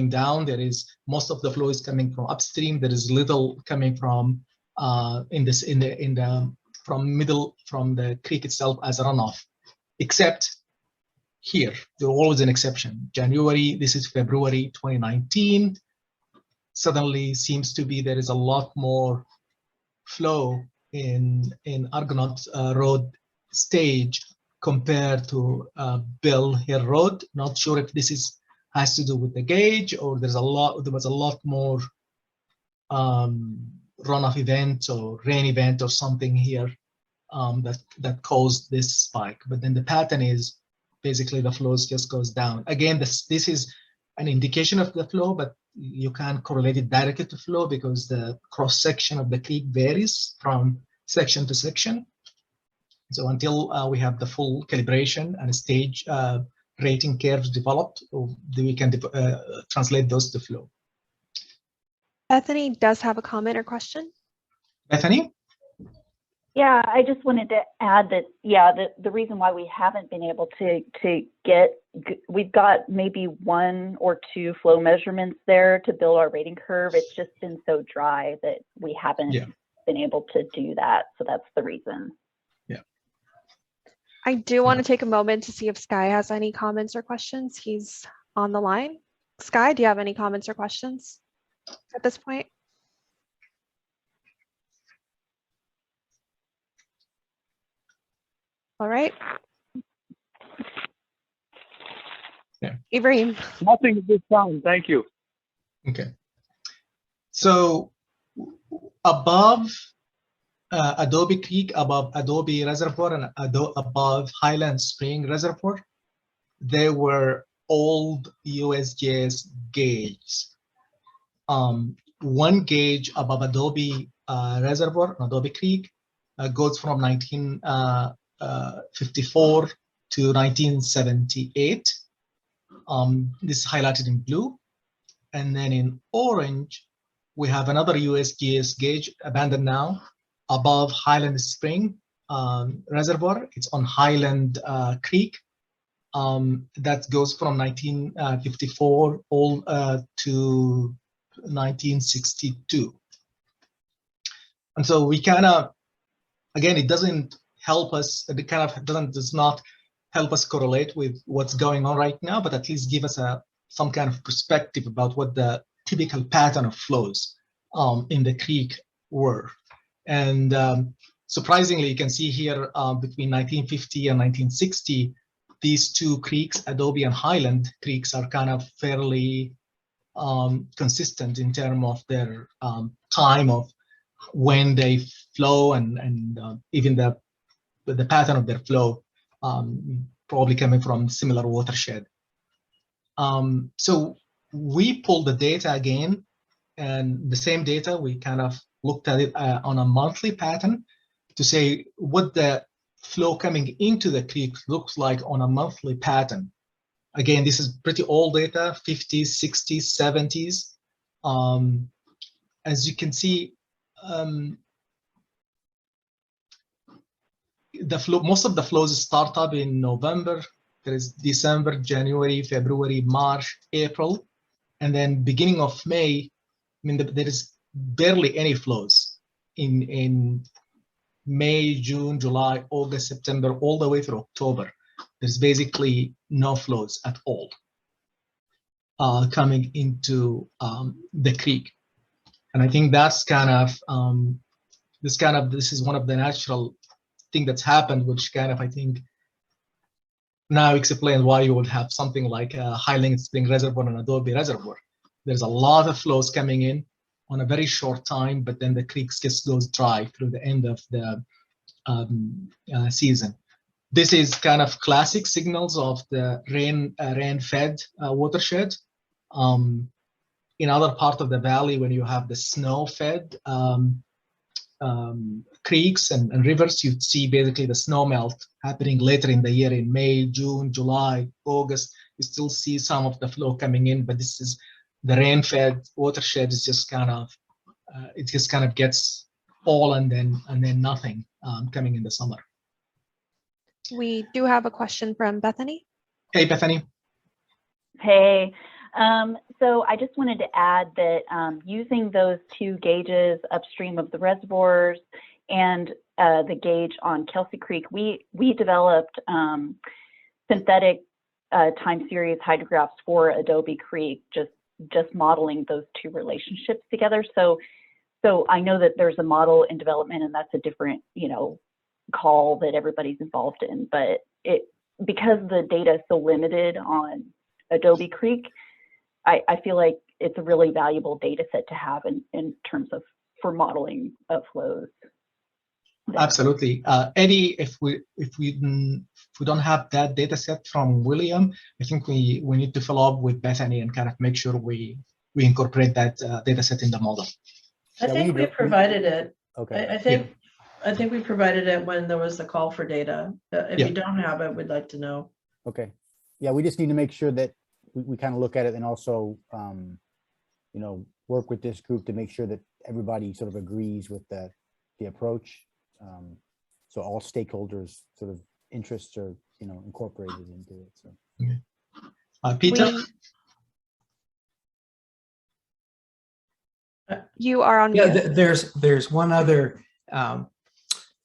down. There is most of the flow is coming from upstream. There is little coming from from the creek itself as a runoff, except here. There's always an exception. January, this is February 2019. Suddenly seems to be there is a lot more flow in Argonaut Road stage compared to Bill Hill Road. Not sure if this has to do with the gauge, or there was a lot more runoff event or rain event or something here that caused this spike. But then the pattern is basically the flows just goes down. Again, this is an indication of the flow, but you can't correlate it directly to flow because the cross section of the creek varies from section to section. So until we have the full calibration and stage rating curves developed, we can translate those to flow.
Bethany does have a comment or question.
Bethany?
Yeah, I just wanted to add that, yeah, the reason why we haven't been able to get, we've got maybe 1 or 2 flow measurements there to build our rating curve. It's just been so dry that we haven't been able to do that. So that's the reason.
Yeah.
I do want to take a moment to see if Sky has any comments or questions. He's on the line. Sky, do you have any comments or questions at this point? All right.
Yeah.
Ibrahim.
Nothing at this time. Thank you.
Okay. So above Adobe Creek, above Adobe Reservoir, and above Highland Spring Reservoir, there were old USGS gauges. One gauge above Adobe Reservoir, Adobe Creek, goes from 1954 to 1978. This is highlighted in blue. And then in orange, we have another USGS gauge, abandoned now, above Highland Spring Reservoir. It's on Highland Creek. That goes from 1954 all to 1962. And so we kind of, again, it doesn't help us, it kind of does not help us correlate with what's going on right now, but at least give us some kind of perspective about what the typical pattern of flows in the creek were. And surprisingly, you can see here between 1950 and 1960, these two creeks, Adobe and Highland creeks, are kind of fairly consistent in terms of their time of when they flow and even the pattern of their flow, probably coming from similar watershed. So we pulled the data again, and the same data, we kind of looked at it on a monthly pattern to say what the flow coming into the creek looks like on a monthly pattern. Again, this is pretty old data, 50s, 60s, 70s. As you can see, the flow, most of the flows start up in November. There is December, January, February, March, April, and then beginning of May, I mean, there is barely any flows. in May, June, July, August, September, all the way through October, there's basically no flows at all coming into the creek. And I think that's kind of, this is one of the natural thing that's happened, which kind of, I think, now explains why you would have something like a Highland Spring Reservoir and Adobe Reservoir. There's a lot of flows coming in on a very short time, but then the creek just goes dry through the end of the season. This is kind of classic signals of the rain-fed watershed. In other part of the valley, when you have the snow-fed creeks and rivers, you see basically the snow melt happening later in the year in May, June, July, August. You still see some of the flow coming in, but this is the rain-fed watershed is just kind of it just kind of gets all and then nothing coming in the summer.
We do have a question from Bethany.
Hey, Bethany.
Hey, so I just wanted to add that using those two gauges upstream of the reservoirs and the gauge on Kelsey Creek, we developed synthetic time series hydrographs for Adobe Creek, just modeling those two relationships together. So I know that there's a model in development, and that's a different, call that everybody's involved in. But because the data is so limited on Adobe Creek, I feel like it's a really valuable data set to have in terms of for modeling of flows.
Absolutely, Eddie. If we don't have that data set from William, I think we need to follow up with Bethany and kind of make sure we incorporate that data set in the model.
I think we provided it.
Okay.
I think we provided it when there was the call for data. If you don't have it, we'd like to know.
Okay. Yeah, we just need to make sure that we kind of look at it and also, work with this group to make sure that everybody sort of agrees with the approach. So all stakeholders sort of interests are, incorporated into it. So,
Peter.
You are on
Yeah,
mute.
there's one other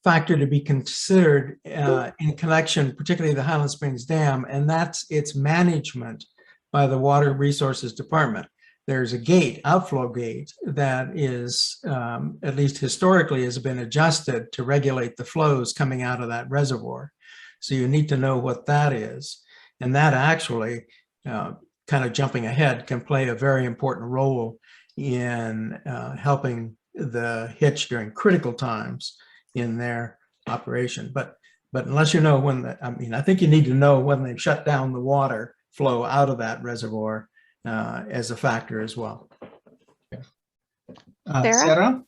factor to be considered in connection, particularly the Highland Springs Dam, and that's its management by the Water Resources Department. There's a gate, outflow gate, that is, at least historically, has been adjusted to regulate the flows coming out of that reservoir. So you need to know what that is. And that actually, kind of jumping ahead, can play a very important role in helping the hitch during critical times in their operation. But unless you know when, I think you need to know when they've shut down the water flow out of that reservoir as a factor as well.
Sarah?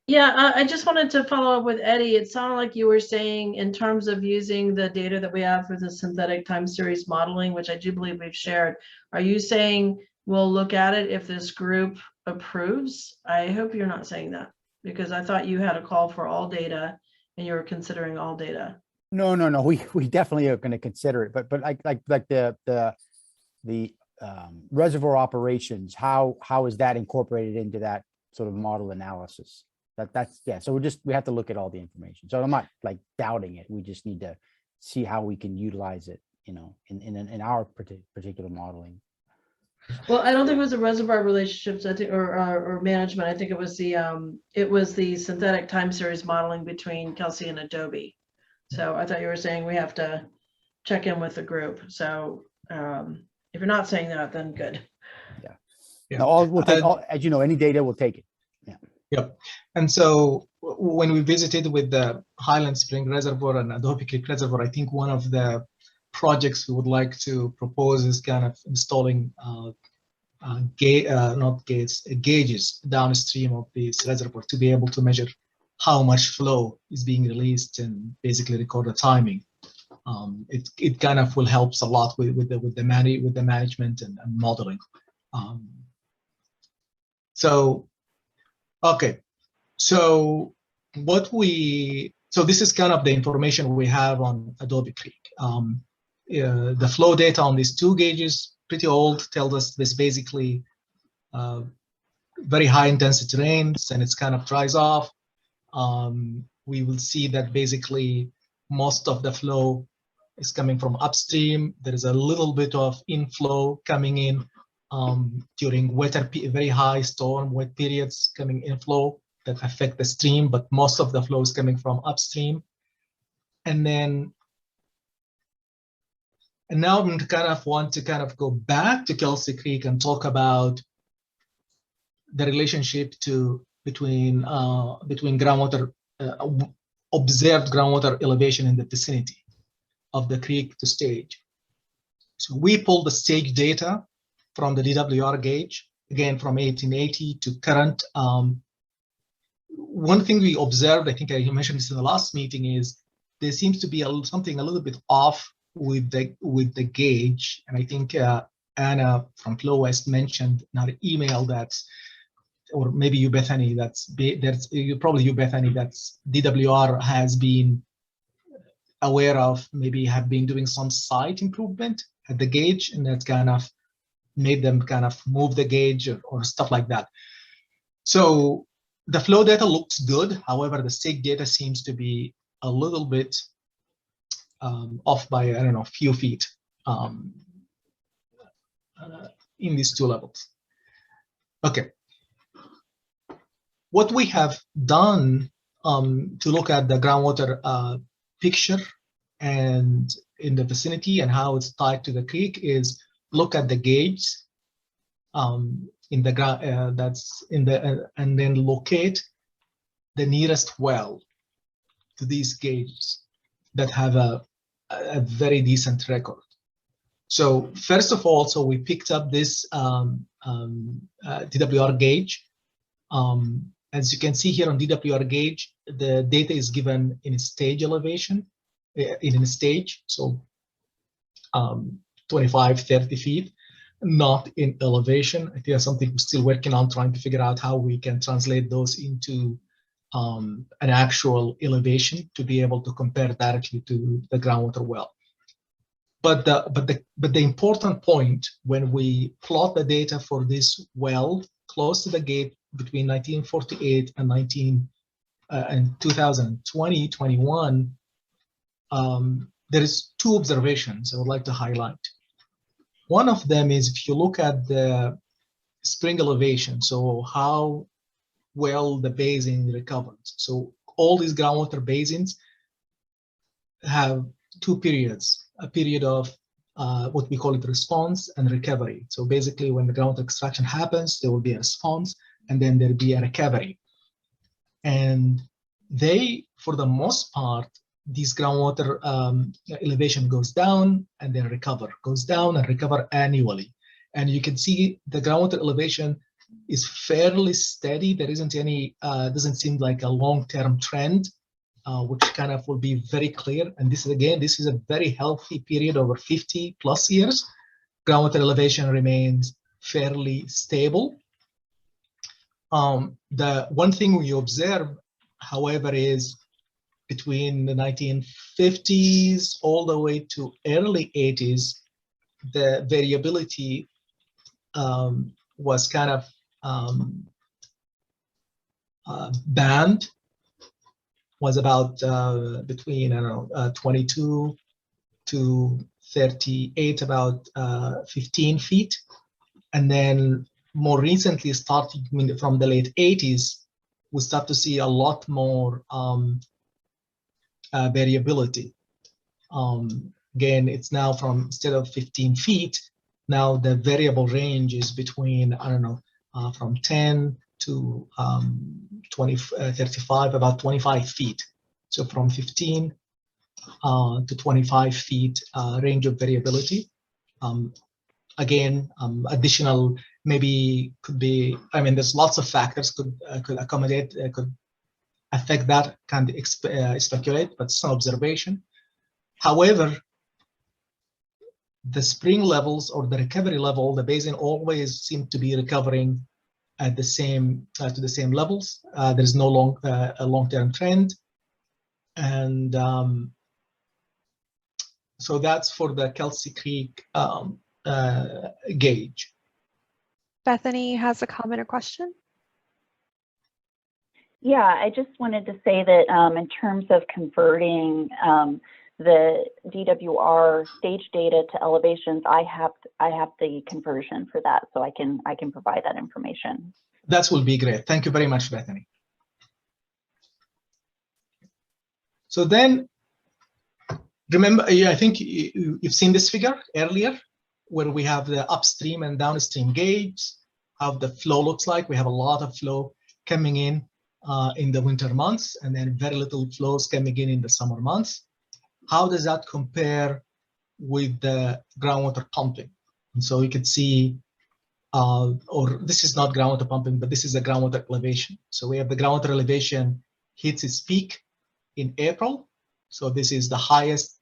Yeah, I just wanted to follow up with Eddie. It sounded like you were saying in terms of using the data that we have for the synthetic time series modeling, which I do believe we've shared. Are you saying we'll look at it if this group approves? I hope you're not saying that, because I thought you had a call for all data and you were considering all data.
No. We definitely are going to consider it, but like the reservoir operations, how is that incorporated into that sort of model analysis? That's yeah. So we have to look at all the information. So I'm not like doubting it. We just need to see how we can utilize it, in our particular modeling.
Well, I don't think it was the reservoir relationships, I think, or management. I think it was the synthetic time series modeling between Kelsey and Adobe. So I thought you were saying we have to check in with the group. So if you're not saying that, then good.
Yeah. No, we'll take as you know, any data, we'll take it. Yeah.
Yep. And so when we visited with the Highland Spring Reservoir and Adobe Creek Reservoir, I think one of the projects we would like to propose is kind of installing gauges downstream of this reservoir to be able to measure how much flow is being released and basically record the timing. It kind of will help a lot with the management and modeling. Okay, so this is kind of the information we have on Adobe Creek. The flow data on these two gauges, pretty old, tells us this basically very high intensity rains and it's kind of dries off, we will see that basically most of the flow is coming from upstream. There is a little bit of inflow coming in during wetter, very high storm wet periods coming inflow that affect the stream, but most of the flow is coming from upstream. And now I'm kind of want to kind of go back to Kelsey Creek and talk about the relationship between groundwater, observed groundwater elevation in the vicinity of the creek to stage. So we pulled the stage data from the DWR gauge, again from 1880 to current. One thing we observed, I think I mentioned this in the last meeting, is there seems to be something a little bit off with the gauge, and I think Anna from Flow West mentioned in her email that, or maybe you, Bethany, that's probably you, Bethany, that's DWR has been aware of, maybe have been doing some site improvement at the gauge, and that's kind of made them kind of move the gauge or stuff like that. So the flow data looks good. However, the stage data seems to be a little bit off by, I don't know, a few feet in these two levels. Okay. What we have done to look at the groundwater picture and in the vicinity and how it's tied to the creek is look at the gauge in the that's in the and then locate the nearest well to these gauges that have a very decent record. So first of all, so we picked up this DWR gauge. As you can see here on DWR gauge, the data is given in stage elevation, in a stage, so 25, 30 feet, not in elevation. I think that's something we're still working on, trying to figure out how we can translate those into an actual elevation to be able to compare directly to the groundwater well. But the important point when we plot the data for this well close to the gate between 1948 and 2020, 21, there is two observations I would like to highlight. One of them is if you look at the spring elevation, so how well the basin recovers. So all these groundwater basins have two periods, a period of what we call it response and recovery. So basically when the groundwater extraction happens, there will be a response and then there'll be a recovery. And they, for the most part, these groundwater elevation goes down and then goes down and recover annually. And you can see the groundwater elevation is fairly steady. There isn't any, doesn't seem like a long-term trend, which kind of will be very clear. And this is, again, this is a very healthy period over 50 plus years. Groundwater elevation remains fairly stable. The one thing we observe, however, is between the 1950s all the way to early 80s, the variability was kind of band was about between, I don't know, 22 to 38, about 15 feet. And then more recently, starting from the late 80s, we start to see a lot more variability. Again, it's now from, instead of 15 feet, now the variable range is between, I don't know, from 10 to 35, about 25 feet. So from 15 to 25 feet range of variability. Again, additional maybe could be, I mean, there's lots of factors could accommodate, could affect that, can't speculate, but some observation. However, the spring levels or the recovery level, the basin always seem to be recovering at the same to the same levels. There is no long-term trend, and so that's for the Kelsey Creek gauge.
Bethany has a comment or question.
Yeah, I just wanted to say that in terms of converting the DWR stage data to elevations, I have the conversion for that, so I can provide that information.
That will be great. Thank you very much, Bethany. So then, remember, I think you've seen this figure earlier, where we have the upstream and downstream gauge, how the flow looks like. We have a lot of flow coming in the winter months, and then very little flows coming in the summer months. How does that compare with the groundwater pumping? And so you could see, or this is not groundwater pumping, but this is the groundwater elevation. So we have the groundwater elevation hits its peak in April. So this is the highest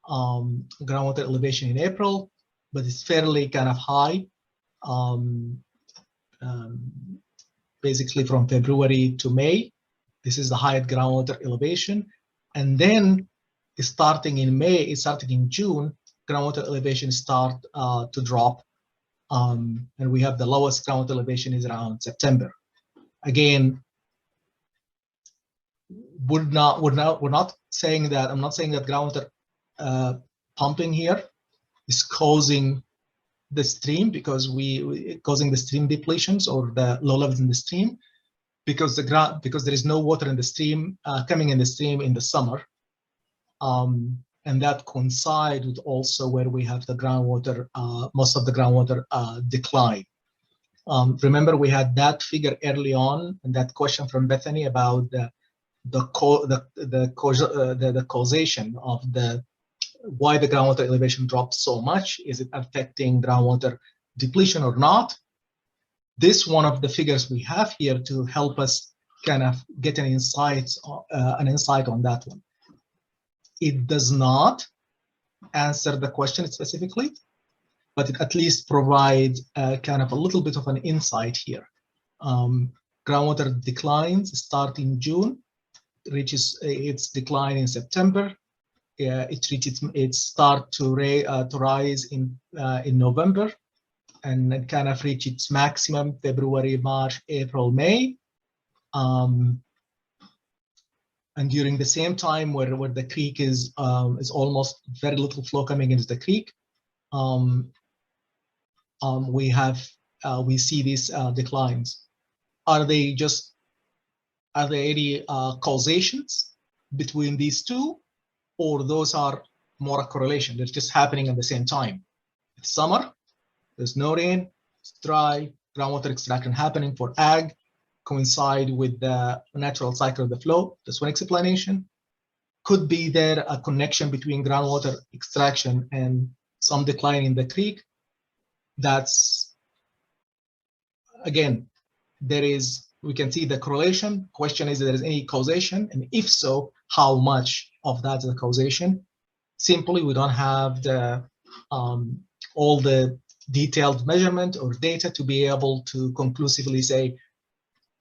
groundwater elevation in April, but it's fairly kind of high, basically from February to May. This is the highest groundwater elevation. And then starting in May, starting in June, groundwater elevation start to drop. And we have the lowest groundwater elevation is around September. Again, we're not saying that, I'm not saying that groundwater pumping here is causing the stream, because causing the stream depletions or the low levels in the stream, because there is no water in the stream coming in the stream in the summer, and that coincides with also where we have the groundwater, most of the groundwater decline. Remember, we had that figure early on, and that question from Bethany about the causation of why the groundwater elevation dropped so much. Is it affecting groundwater depletion or not? This one of the figures we have here to help us kind of get an insight on that one. It does not answer the question specifically, but it at least provides kind of a little bit of an insight here. Groundwater declines start in June, reaches its decline in September. It start to rise in November, and it kind of reach its maximum February, March, April, May. And during the same time where the creek is almost very little flow coming into the creek, we see these declines. Are there any causations between these two, or those are more a correlation? They're just happening at the same time. It's summer, there's no rain, it's dry, groundwater extraction happening for ag, coincide with the natural cycle of the flow. That's one explanation. Could be there a connection between groundwater extraction and some decline in the creek? That's, again, we can see the correlation. Question is if there is any causation, and if so, how much of that is the causation? Simply, we don't have the all the detailed measurement or data to be able to conclusively say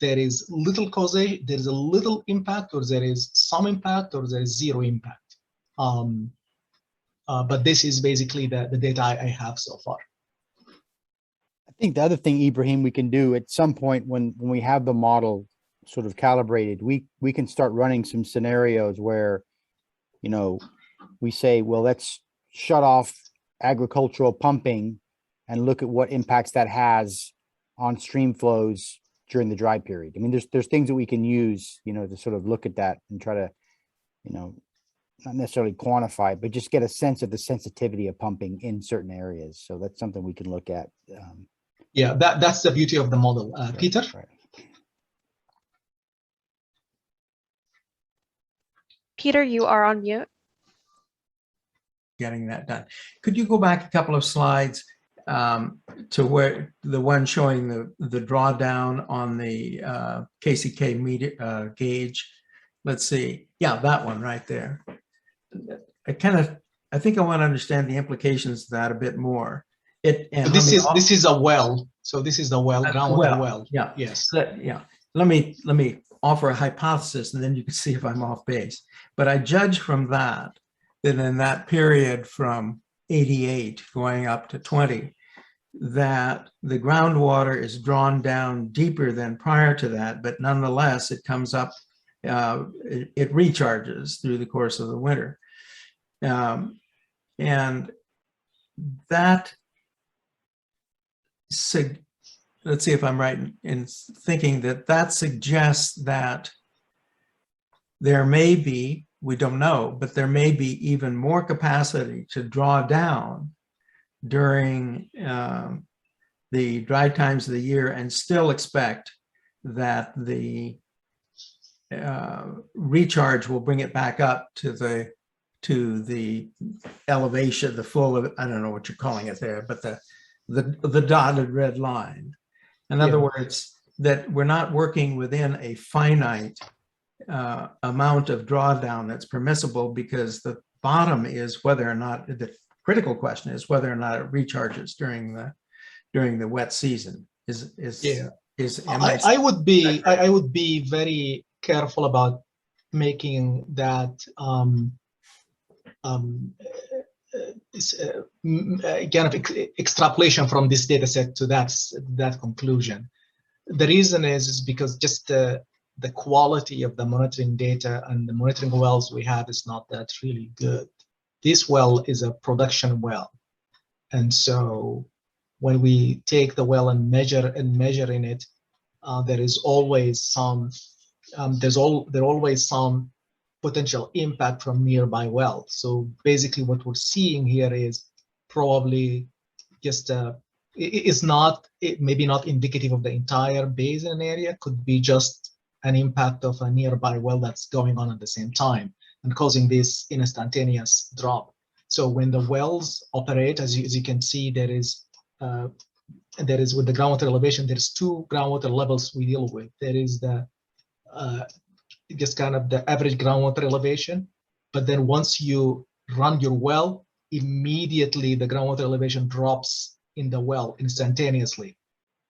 there is little causation, there is a little impact, or there is some impact, or there is zero impact. But this is basically the data I have so far.
I think the other thing, Ibrahim, we can do at some point when we have the model sort of calibrated, we can start running some scenarios where, you know, we say, well, let's shut off agricultural pumping and look at what impacts that has on stream flows during the dry period. I mean, there's things that we can use, you know, to sort of look at that and try to, you know, not necessarily quantify, but just get a sense of the sensitivity of pumping in certain areas. So that's something we can look at.
Yeah, that's the beauty of the model. Peter?
Right.
Peter, you are on mute.
Getting that done. Could you go back a couple of slides to where the one showing the drawdown on the KCK meter gauge? Let's see. Yeah, that one right there. I think I want to understand the implications of that a bit more.
This is a well. So this is the well, groundwater well.
Yeah.
Yes.
Let me offer a hypothesis, and then you can see if I'm off base. But I judge from that in that period from 88 going up to 20, that the groundwater is drawn down deeper than prior to that, but nonetheless, it comes up, it recharges through the course of the winter. And that, let's see if I'm right in thinking that that suggests that there may be, we don't know, but there may be even more capacity to draw down during the dry times of the year and still expect that the recharge will bring it back up to the elevation, the full of, I don't know what you're calling it there, but the dotted red line. In other words, that we're not working within a finite amount of drawdown that's permissible, because the bottom is whether or not, the critical question is whether or not it recharges during the wet season.
I would be very careful about making that kind of extrapolation from this data set to that conclusion. The reason is because just the quality of the monitoring data and the monitoring wells we have is not that really good. This well is a production well, and so when we take the well and measure in it, there is always some always some potential impact from nearby wells. So basically, what we're seeing here is probably just maybe not indicative of the entire basin area. Could be just an impact of a nearby well that's going on at the same time and causing this instantaneous drop. So when the wells operate, as you can see, there is with the groundwater elevation, there's two groundwater levels we deal with. There is the just kind of the average groundwater elevation, but then once you run your well, immediately the groundwater elevation drops in the well instantaneously.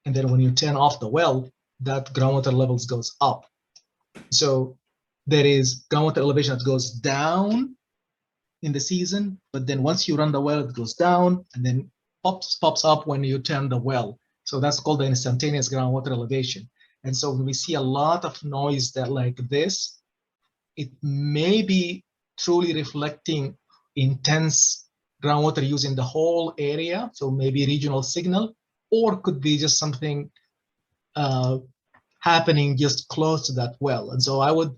And then when you turn off the well, that groundwater levels goes up. So there is groundwater elevation that goes down in the season, but then once you run the well, it goes down and then pops up when you turn the well. So that's called the instantaneous groundwater elevation. And so when we see a lot of noise that like this, it may be truly reflecting intense groundwater use in the whole area, so maybe regional signal, or could be just something happening just close to that well. And so I would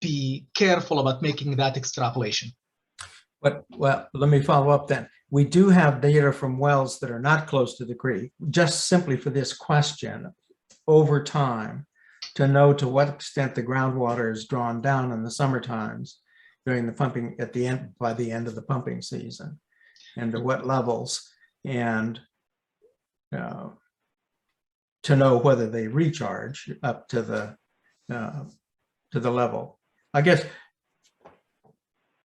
be careful about making that extrapolation.
But, well, let me follow up then. We do have data from wells that are not close to the creek, just simply for this question, over time, to know to what extent the groundwater is drawn down in the summer times during the pumping at the end, by the end of the pumping season, and to what levels, and to know whether they recharge up to the level, I guess.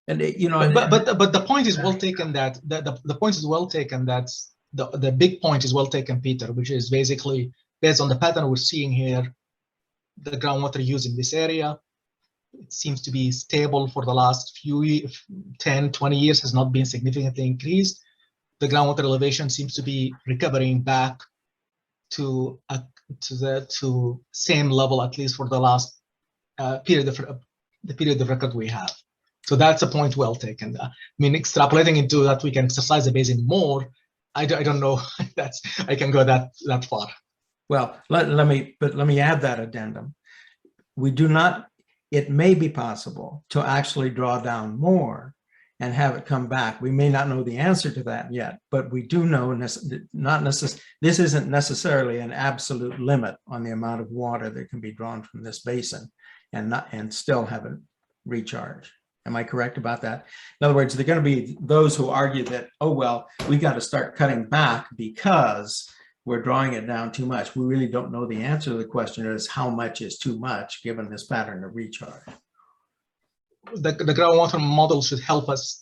And you know,
but the point is well taken. That the point is well taken. That's the big point is well taken, Peter, which is basically based on the pattern we're seeing here. The groundwater use in this area, it seems to be stable for the last few 10, 20 years, has not been significantly increased. The groundwater elevation seems to be recovering back to same level, at least for the last period of record we have. So that's a point well taken. I mean, extrapolating into that we can exercise the basin more, I don't know if I can go that far.
Well, let me add that addendum. We do not, it may be possible to actually draw down more and have it come back. We may not know the answer to that yet, but we do know this isn't necessarily an absolute limit on the amount of water that can be drawn from this basin and still have it recharge. Am I correct about that? In other words, there are going to be those who argue that, oh, well, we got to start cutting back because we're drawing it down too much. We really don't know the answer to the question is how much is too much given this pattern of recharge.
The groundwater model should help us,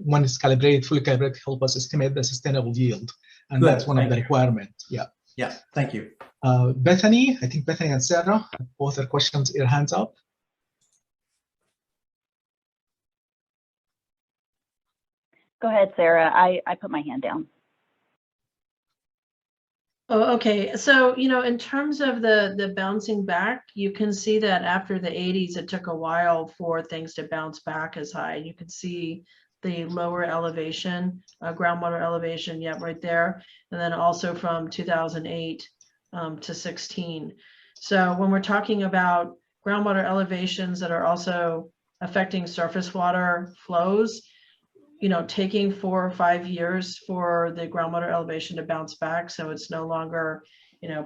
when it's calibrated, fully calibrated, help us estimate the sustainable yield. And that's one of the requirements. Yeah.
Yeah, thank you.
Bethany, I think Bethany and Sarah, both their questions, your hands up.
Go ahead, Sarah. I put my hand down.
Oh, okay. So, in terms of the bouncing back, you can see that after the 80s, it took a while for things to bounce back as high. You can see the lower elevation, groundwater elevation, yeah, right there. And then also from 2008 to 16. So when we're talking about groundwater elevations that are also affecting surface water flows, taking 4 or 5 years for the groundwater elevation to bounce back. So it's no longer,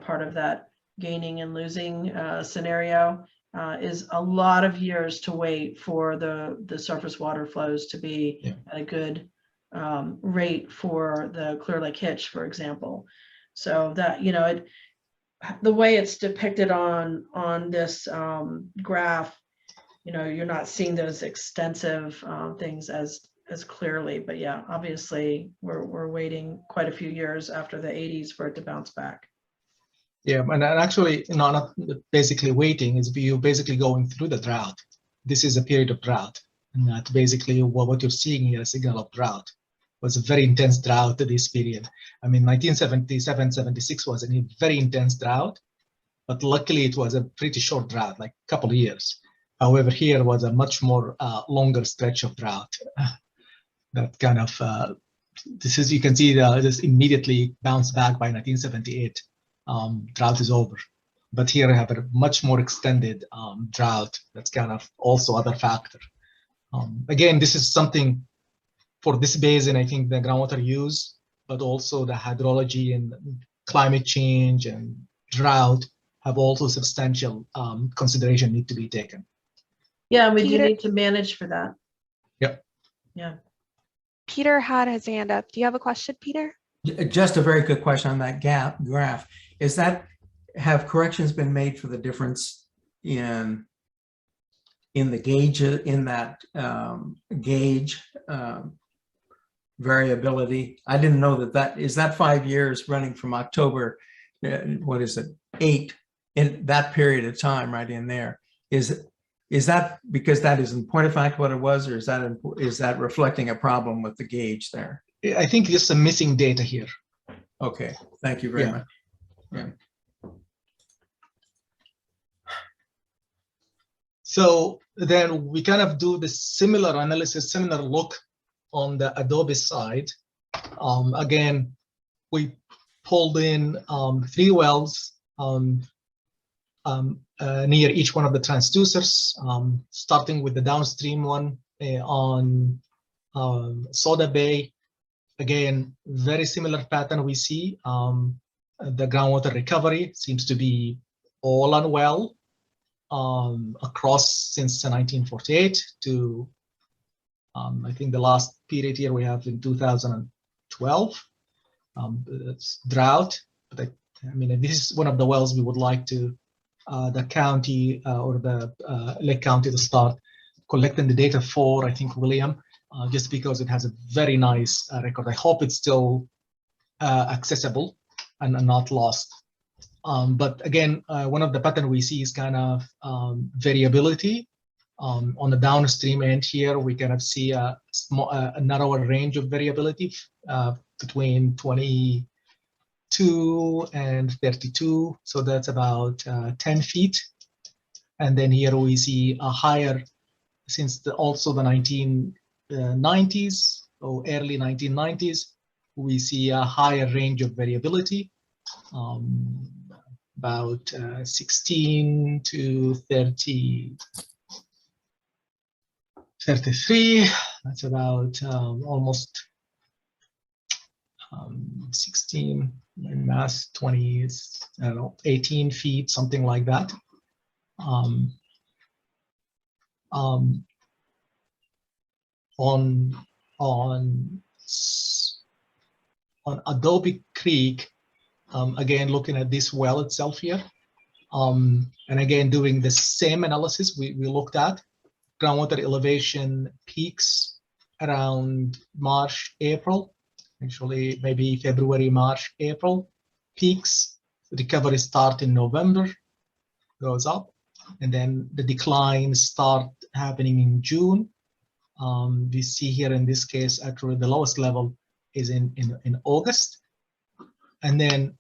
part of that gaining and losing scenario is a lot of years to wait for the surface water flows to be at a good rate for the Clear Lake Hitch, for example. So that, the way it's depicted on this graph, you're not seeing those extensive things as clearly, but yeah, obviously we're waiting quite a few years after the 80s for it to bounce back.
Yeah, and actually, not basically waiting, is you basically going through the drought. This is a period of drought, and that basically what you're seeing here, a signal of drought. It was a very intense drought this period. I mean, 1977, 76 was a very intense drought, but luckily it was a pretty short drought, like a couple of years. However, here was a much more longer stretch of drought. That kind of, this is, you can see this immediately bounced back by 1978. Drought is over. But here I have a much more extended drought. That's kind of also other factor. Again, this is something for this basin, I think the groundwater use, but also the hydrology and climate change and drought have also substantial consideration need to be taken.
Yeah, we do
Peter-
need to manage for that.
Yep.
Yeah.
Peter had his hand up. Do you have a question, Peter?
Just a very good question on that graph. Have corrections been made for the difference in the gauge, in that gauge variability? I didn't know that is that 5 years running from October, 8, in that period of time right in there. Is that because that is in point of fact what it was, or is that reflecting a problem with the gauge there?
I think just some missing data here.
Okay, thank you very
Yeah.
much. Yeah.
So then we kind of do the similar analysis, similar look on the Adobe side. Again, we pulled in 3 wells near each one of the transducers, starting with the downstream one on Soda Bay. Again, very similar pattern we see. The groundwater recovery seems to be all on well across since 1948 to I think the last period here we have in 2012. It's drought, but I mean, this is one of the wells we would like to the county or the Lake County to start collecting the data for, I think, William, just because it has a very nice record. I hope it's still accessible and not lost. But again, one of the pattern we see is kind of variability. On the downstream end here, we kind of see a narrower range of variability between 22 and 32. So that's about 10 feet. And then here we see a higher, since also the 1990s or early 1990s, we see a higher range of variability. About 16 to 33. That's about almost 16, my math, 20, I don't know, 18 feet, something like that. On Adobe Creek, again, looking at this well itself here, and again, doing the same analysis we looked at, groundwater elevation peaks around March, April, actually maybe February, March, April, peaks. Recovery start in November, goes up, and then the declines start happening in June. We see here in this case, actually the lowest level is in August. And then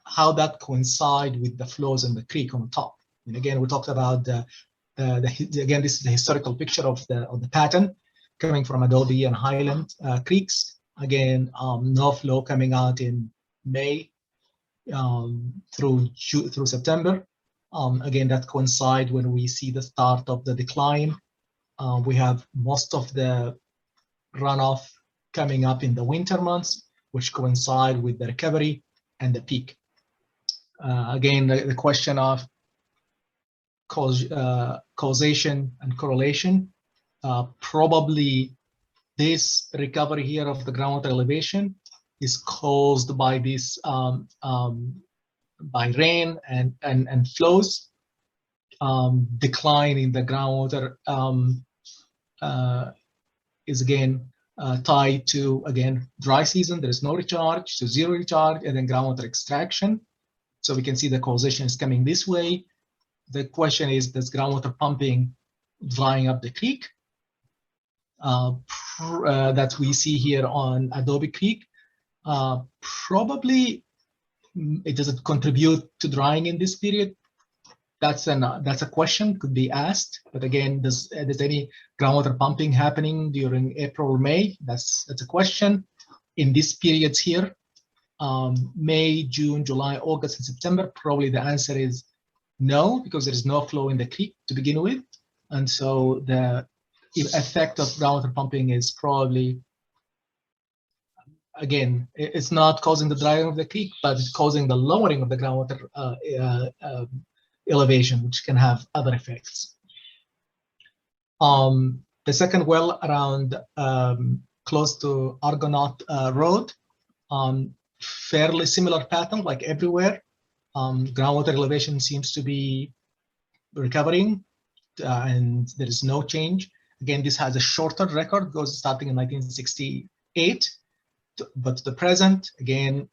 how that coincide with the flows in the creek on top. And again, we talked about again, this is the historical picture of the pattern coming from Adobe and Highland creeks. Again, no flow coming out in May through September. Again, that coincide when we see the start of the decline. We have most of the runoff coming up in the winter months, which coincide with the recovery and the peak. Again, the question of causation and correlation. Probably this recovery here of the groundwater elevation is caused by this by rain and flows. Decline in the groundwater is again tied to, again, dry season. There is no recharge, so zero recharge, and then groundwater extraction. So we can see the causation is coming this way. The question is, does groundwater pumping drying up the creek that we see here on Adobe Creek? Probably it doesn't contribute to drying in this period. That's a question could be asked. But again, does any groundwater pumping happening during April or May? That's a question. In these periods here, May, June, July, August, and September, probably the answer is no, because there is no flow in the creek to begin with. And so the effect of groundwater pumping is probably, again, it's not causing the drying of the creek, but it's causing the lowering of the groundwater elevation, which can have other effects. The second well around close to Argonaut Road, fairly similar pattern like everywhere. Groundwater elevation seems to be recovering and there is no change. Again, this has a shorter record, goes starting in 1968, but to the present, again,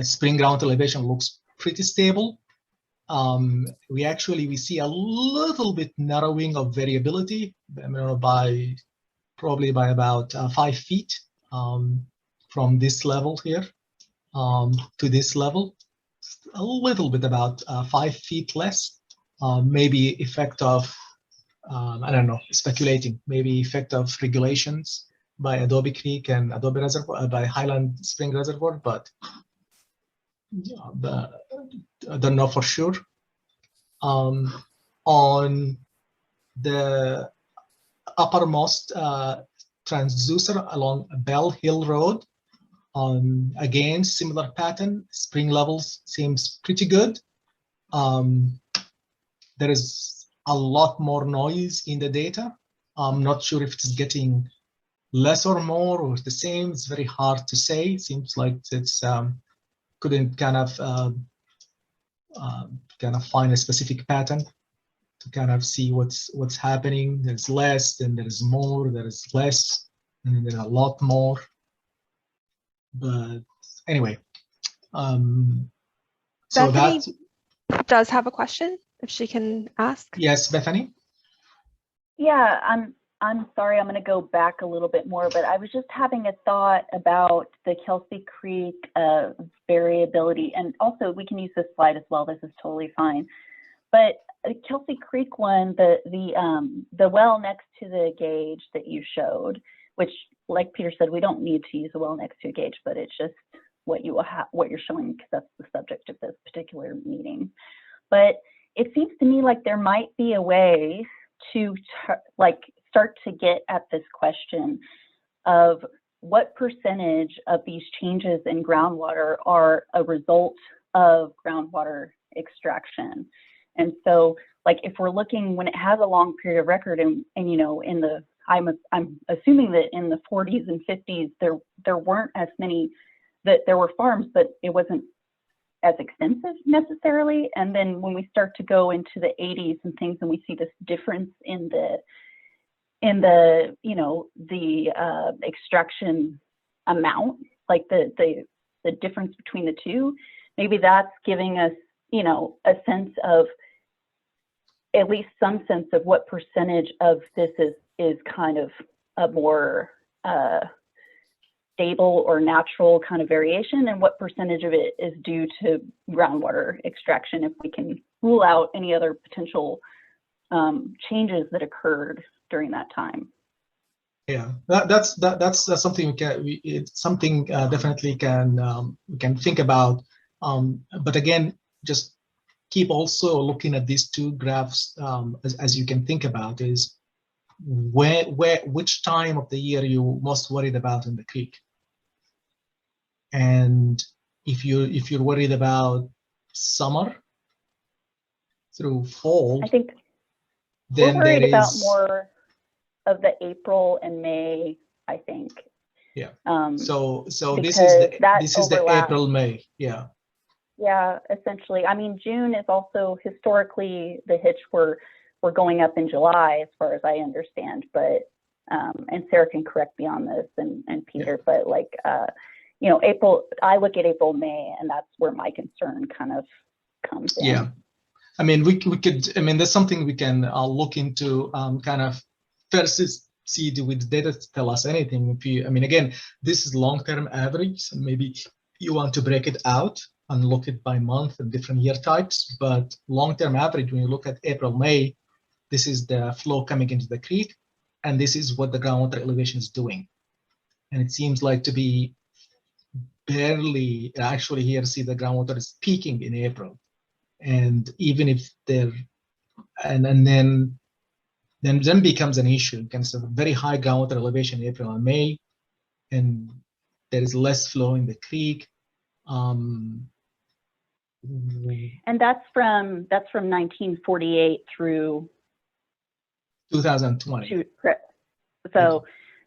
spring ground elevation looks pretty stable. We see a little bit narrowing of variability, probably by about 5 feet from this level here to this level. A little bit about 5 feet less. Maybe effect of, I don't know, speculating, maybe effect of regulations by Adobe Creek and Adobe Reservoir, by Highland Spring Reservoir, but I don't know for sure. On the uppermost transducer along Bell Hill Road, again, similar pattern, spring levels seems pretty good. There is a lot more noise in the data. I'm not sure if it's getting less or more or the same. It's very hard to say. Seems like it's couldn't kind of find a specific pattern to kind of see what's happening. There's less, then there's more, there is less, and then there's a lot more. But anyway, so
Bethany
that
does have a question, if she can ask.
Yes, Bethany.
Yeah, I'm sorry, I'm going to go back a little bit more, but I was just having a thought about the Kelsey Creek variability, and also we can use this slide as well. This is totally fine. But the Kelsey Creek one, the well next to the gauge that you showed, which, like Peter said, we don't need to use a well next to a gauge, but it's just what you're showing because that's the subject of this particular meeting. But it seems to me like there might be a way to start to get at this question of what percentage of these changes in groundwater are a result of groundwater extraction. And so, like, if we're looking when it has a long period of record, and you know, I'm assuming that in the 40s and 50s there weren't as many, that there were farms, but it wasn't as extensive necessarily. And then when we start to go into the 80s and things, and we see this difference in the you know, the extraction amount, like the difference between the two, maybe that's giving us, you know, a sense of, at least some sense of what percentage of this is kind of a more stable or natural kind of variation, and what percentage of it is due to groundwater extraction, if we can rule out any other potential changes that occurred during that time.
Yeah, that's something it's something definitely we can think about. But again, just keep also looking at these two graphs as you can think about is which time of the year you most worried about in the creek. And if you're worried about summer through fall,
I think
then
we're worried
there
about
is
more of the April and May, I think.
Yeah.
So
this is the April, May. Yeah.
Yeah, essentially. I mean, June is also historically the hitch we're going up in July, as far as I understand. But and Sarah can correct me on this, and Peter. Yeah. But like you know, April. I look at April, May, and that's where my concern kind of comes in.
Yeah. I mean, we could. I mean, there's something we can look into. Kind of first see with data to tell us anything. If you, I mean, again, this is long-term average, and maybe you want to break it out and look at by month and different year types. But long-term average, when you look at April, May, this is the flow coming into the creek, and this is what the groundwater elevation is doing. And it seems like to be barely, actually here, see the groundwater is peaking in April. And even if they're, and then becomes an issue, because of very high groundwater elevation in April and May, and there is less flow in the creek.
And that's from 1948 through
2020.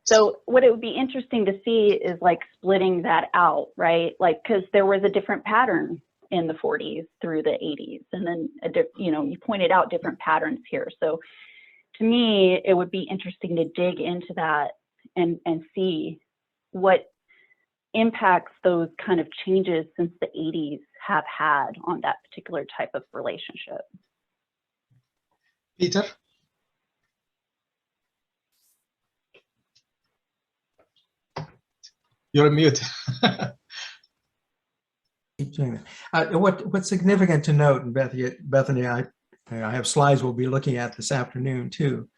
So what it would be interesting to see is like splitting that out, right? Like, because there was a different pattern in the 40s through the 80s, and then you know, you pointed out different patterns here. So to me, it would be interesting to dig into that and see what impacts those kind of changes since the 80s have had on that particular type of relationship.
Peter? You're on mute.
What's significant to note, and Bethany, I have slides we'll be looking at this afternoon too,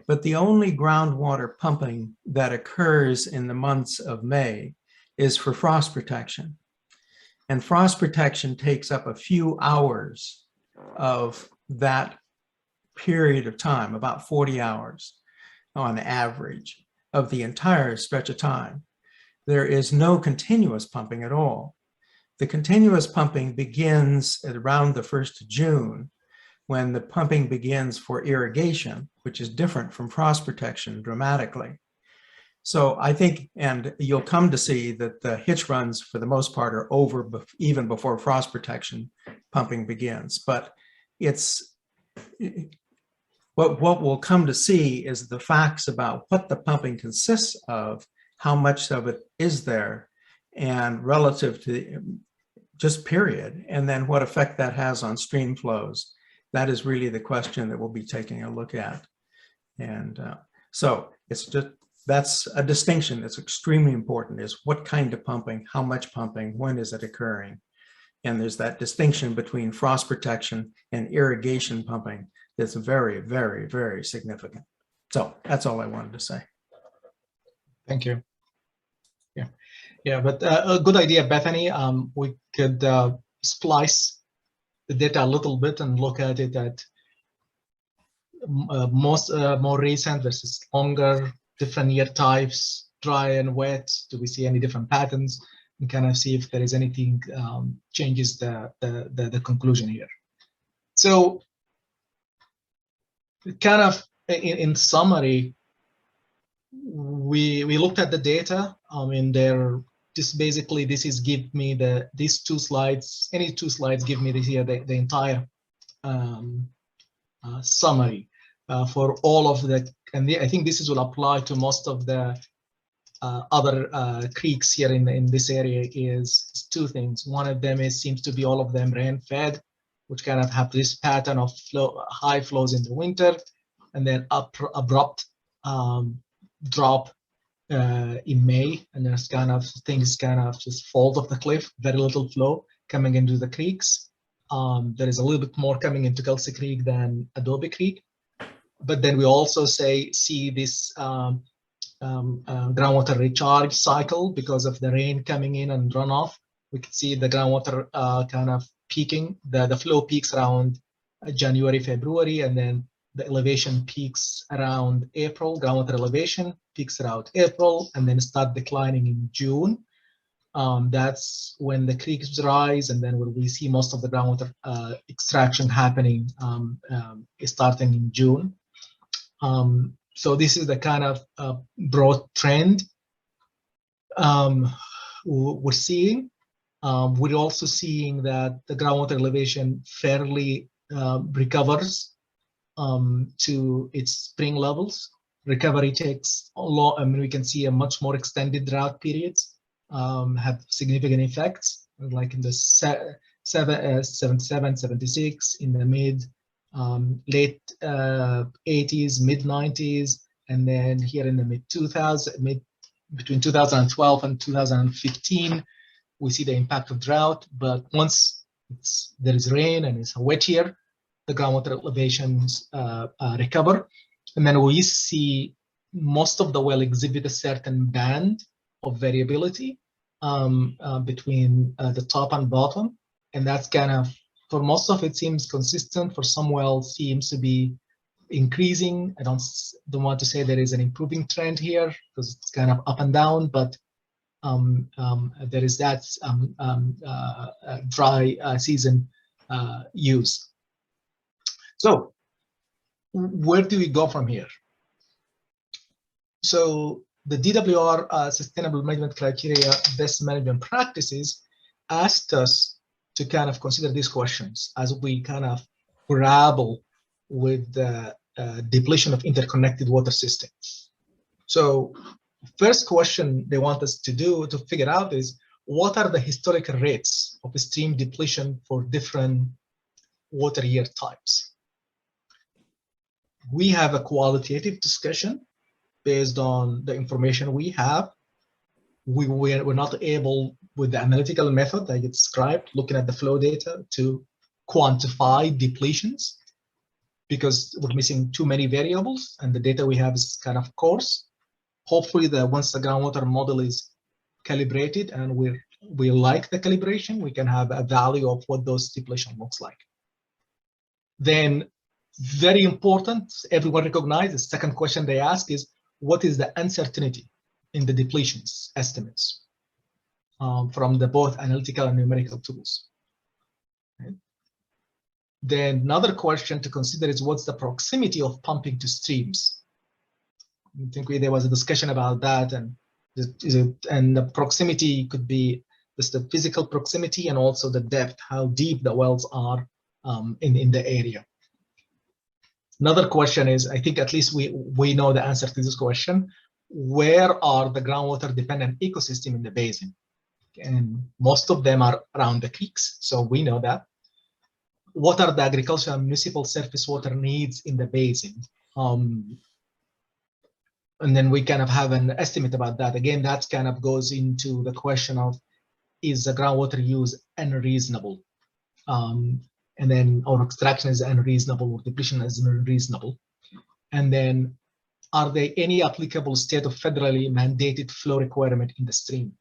but the only groundwater pumping that occurs in the months of May is for frost protection. And frost protection takes up a few hours of that period of time, about 40 hours on average of the entire stretch of time. There is no continuous pumping at all. The continuous pumping begins at around the 1st of June, when the pumping begins for irrigation, which is different from frost protection dramatically. So I think, and you'll come to see that the hitch runs for the most part are over even before frost protection pumping begins. But it's what we'll come to see is the facts about what the pumping consists of, how much of it is there, and relative to just period, and then what effect that has on stream flows. That is really the question that we'll be taking a look at. And so it's just, that's a distinction that's extremely important, is what kind of pumping, how much pumping, when is it occurring? And there's that distinction between frost protection and irrigation pumping that's very, very, very significant. So that's all I wanted to say.
Thank you. Yeah, but a good idea, Bethany. We could splice the data a little bit and look at it at more recent versus longer, different year types, dry and wet. Do we see any different patterns? And kind of see if there is anything changes the conclusion here. So, kind of in summary, we looked at the data. I mean, they're just basically, this is give me these two slides. Any two slides give me the entire summary for all of the, and I think this will apply to most of the other creeks here in this area. Is two things. One of them seems to be all of them rain fed, which kind of have this pattern of high flows in the winter, and then abrupt drop in May, and there's kind of things kind of just fall off the cliff, very little flow coming into the creeks. There is a little bit more coming into Kelsey Creek than Adobe Creek. But then we also see this groundwater recharge cycle because of the rain coming in and runoff. We can see the groundwater kind of peaking. The flow peaks around January, February, and then the elevation peaks around April. Groundwater elevation peaks around April and then start declining in June. That's when the creeks rise, and then when we see most of the groundwater extraction happening starting in June. So this is the kind of broad trend we're seeing. We're also seeing that the groundwater elevation fairly recovers to its spring levels. Recovery takes a lot. I mean, we can see a much more extended drought periods have significant effects, like in the 77, 76, in the late 80s, mid 90s, and then here in the between 2012 and 2015, we see the impact of drought. But once there is rain and it's a wet year, the groundwater elevations recover. And then we see most of the well exhibit a certain band of variability between the top and bottom. And that's kind of, for most of it seems consistent. For some wells seems to be increasing. I don't want to say there is an improving trend here because it's kind of up and down, but there is that dry season use. So where do we go from here? So the DWR Sustainable Management Criteria Best Management Practices asked us to kind of consider these questions as we kind of grapple with the depletion of interconnected water systems. So first question they want us to figure out is, what are the historical rates of stream depletion for different water year types? We have a qualitative discussion based on the information we have. We're not able, with the analytical method I described, looking at the flow data, to quantify depletions because we're missing too many variables and the data we have is kind of coarse. Hopefully, once the groundwater model is calibrated and we like the calibration, we can have a value of what those depletion looks like. Then, very important, everyone recognizes, the second question they ask is, what is the uncertainty in the depletions estimates from the both analytical and numerical tools? Okay. Then another question to consider is, what's the proximity of pumping to streams? I think there was a discussion about that, and the proximity could be just the physical proximity and also the depth, how deep the wells are in the area. Another question is, I think at least we know the answer to this question, where are the groundwater dependent ecosystem in the basin? And most of them are around the creeks, so we know that. What are the agricultural and municipal surface water needs in the basin? And then we kind of have an estimate about that. Again, that kind of goes into the question of, is the groundwater use unreasonable? And then our extraction is unreasonable, or depletion is unreasonable. And then, are there any applicable state or federally mandated flow requirement in the stream?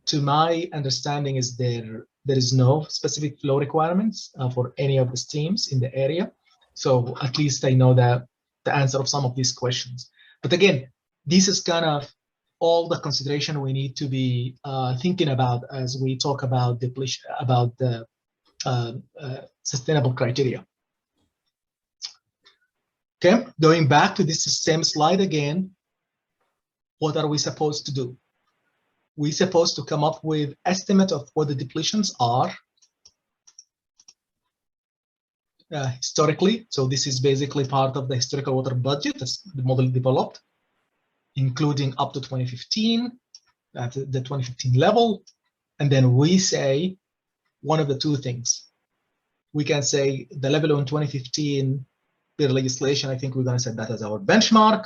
To my understanding is there is no specific flow requirements for any of the streams in the area. So at least I know that the answer of some of these questions. But again, this is kind of all the consideration we need to be thinking about as we talk about depletion, about the sustainable criteria. Okay, going back to this same slide again, what are we supposed to do? We're supposed to come up with estimate of what the depletions are historically. So this is basically part of the historical water budget as the model developed, including up to 2015, at the 2015 level. And then we say one of the two things. We can say the level in 2015 per legislation, I think we're going to set that as our benchmark.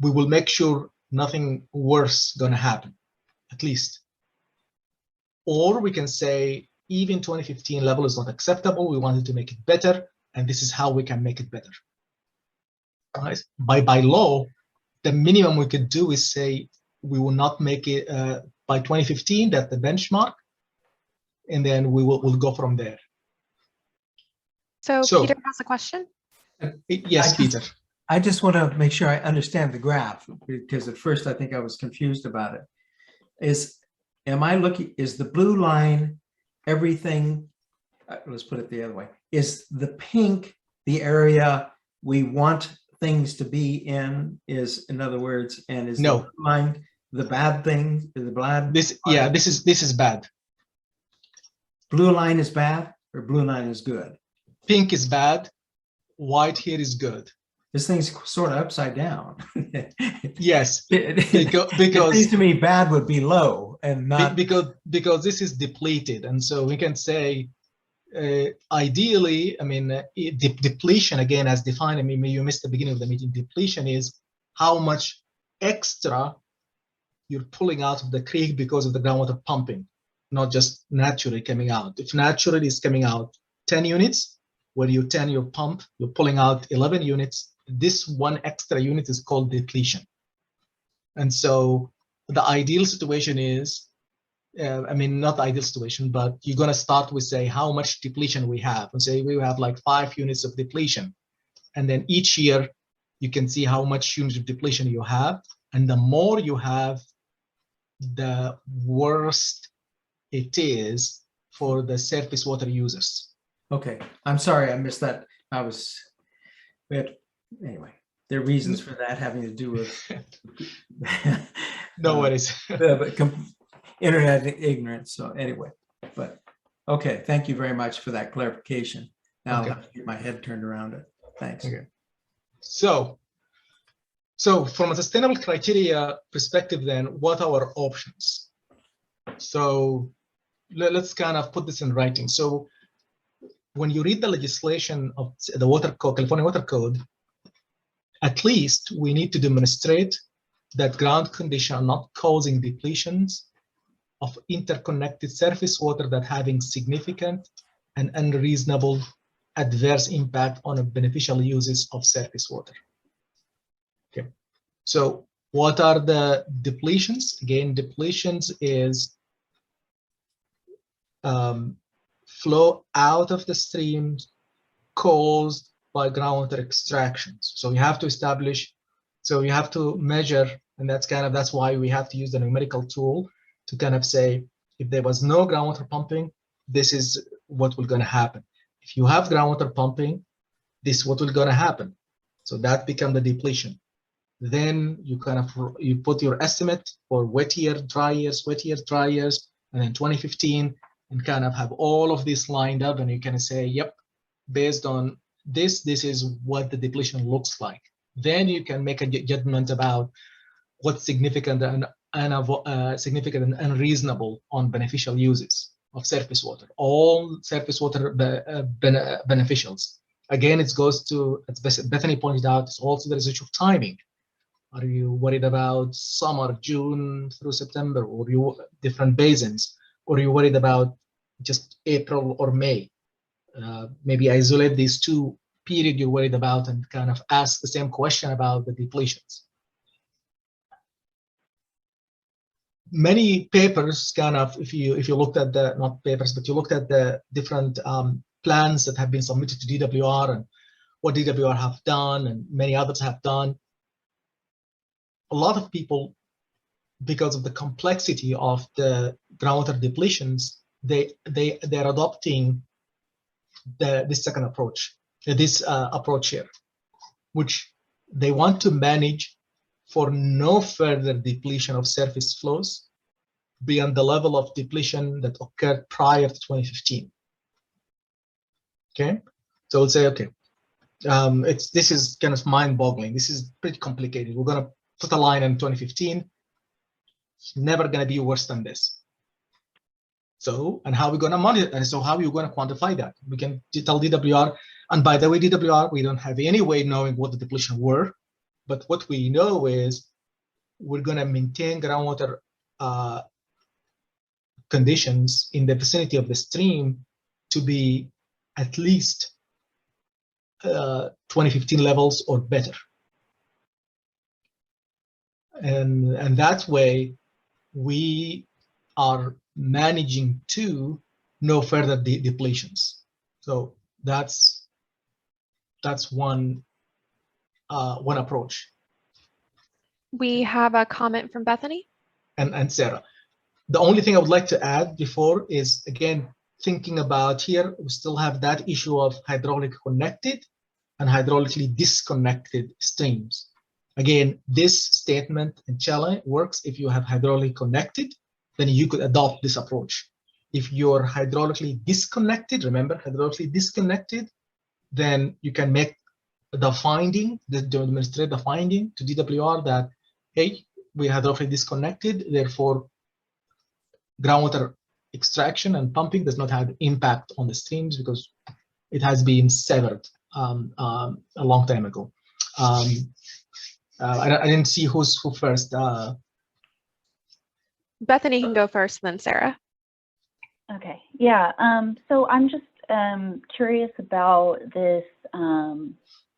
We will make sure nothing worse gonna happen, at least. Or we can say, even 2015 level is not acceptable. We wanted to make it better, and this is how we can make it better. Right? By law, the minimum we could do is say we will not make it by 2015. That's the benchmark, and then we'll go from there.
So Peter has a question.
Yes, Peter.
I just want to make sure I understand the graph, because at first I think I was confused about it. Is the blue line everything? Let's put it the other way. Is the pink the area we want things to be in? Is, in other words, and is
No.
the blue line the bad thing? The bad?
This is bad.
Blue line is bad, or blue line is good?
Pink is bad. White here is good.
This thing's sort of upside down.
Yes, because
it seems to me bad would be low and not
because this is depleted, and so we can say ideally, I mean, depletion again as defined. I mean, you missed the beginning of the meeting. Depletion is how much extra you're pulling out of the creek because of the groundwater pumping, not just naturally coming out. If naturally is coming out 10 units, where you 10 your pump, you're pulling out 11 units. This one extra unit is called depletion. And so the ideal situation is, I mean, not the ideal situation, but you're going to start with, say, how much depletion we have. And say we have like 5 units of depletion. And then each year you can see how much units of depletion you have. And the more you have, the worse it is for the surface water users.
Okay, I'm sorry, I missed that. Anyway, there are reasons for that having to do with
no worries.
Internet ignorance. So anyway, but okay, thank you very much for that clarification. Now
Okay.
I'll have to get my head turned around it. Thanks.
Okay. So from a sustainable criteria perspective, then what are our options? So let's kind of put this in writing. So when you read the legislation of the water code, California Water Code, at least we need to demonstrate that ground conditions are not causing depletions of interconnected surface water that having significant and unreasonable adverse impact on the beneficial uses of surface water. Okay, so what are the depletions? Again, depletions is flow out of the streams caused by groundwater extractions. So you have to establish, so you have to measure, and that's why we have to use the numerical tool to kind of say, if there was no groundwater pumping, this is what will gonna happen. If you have groundwater pumping, this is what will gonna happen. So that become the depletion. Then you you put your estimate for wet year, dry years, and then 2015, and kind of have all of this lined up, and you can say, yep, based on this is what the depletion looks like. Then you can make a judgment about what's significant and unreasonable on beneficial uses of surface water. All surface water beneficials. Again, it goes to, as Bethany pointed out, it's also the issue of timing. Are you worried about summer, June through September, or you different basins, or are you worried about just April or May? Maybe isolate these two periods you're worried about and kind of ask the same question about the depletions. Many papers kind of, if you looked at the, not papers, but you looked at the different plans that have been submitted to DWR and what DWR have done and many others have done, a lot of people, because of the complexity of the groundwater depletions, they're adopting this second approach, this approach here, which they want to manage for no further depletion of surface flows beyond the level of depletion that occurred prior to 2015. Okay, so we'll say, okay, this is kind of mind-boggling. This is pretty complicated. We're gonna put a line in 2015. It's never gonna be worse than this. So, and how are we gonna monitor? And so how are you gonna quantify that? We can tell DWR, and by the way, DWR, we don't have any way knowing what the depletion were, but what we know is we're going to maintain groundwater conditions in the vicinity of the stream to be at least 2015 levels or better. And that way, we are managing to no further depletions. So that's one approach.
We have a comment from Bethany.
And Sarah. The only thing I would like to add before is, again, thinking about here, we still have that issue of hydraulic connected and hydraulically disconnected streams. Again, this statement and challenge works if you have hydraulically connected, then you could adopt this approach. If you're hydraulically disconnected, remember, hydraulically disconnected, then you can make the finding, demonstrate the finding to DWR that, hey, we hydraulically disconnected, therefore groundwater extraction and pumping does not have impact on the streams because it has been severed a long time ago. I didn't see who first.
Bethany can go first, then Sarah.
Okay, yeah, so I'm just curious about this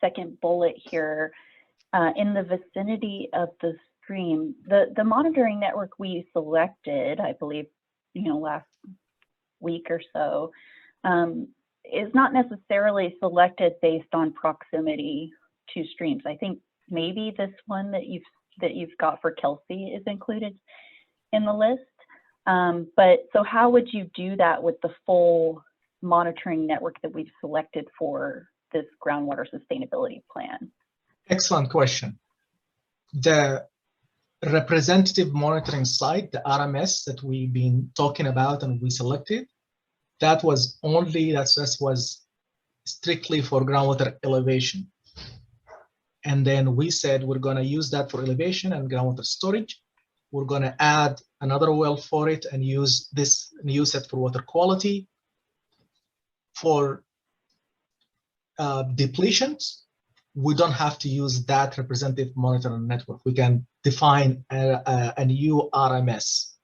second bullet here. In the vicinity of the stream, the monitoring network we selected, I believe, last week or so, is not necessarily selected based on proximity to streams. I think maybe this one that you've got for Kelsey is included in the list. But so how would you do that with the full monitoring network that we've selected for this groundwater sustainability plan?
Excellent question. The representative monitoring site, the RMS that we've been talking about and we selected, that was strictly for groundwater elevation. And then we said we're going to use that for elevation and groundwater storage. We're going to add another well for it and use it for water quality. For depletions, we don't have to use that representative monitoring network. We can define a new RMS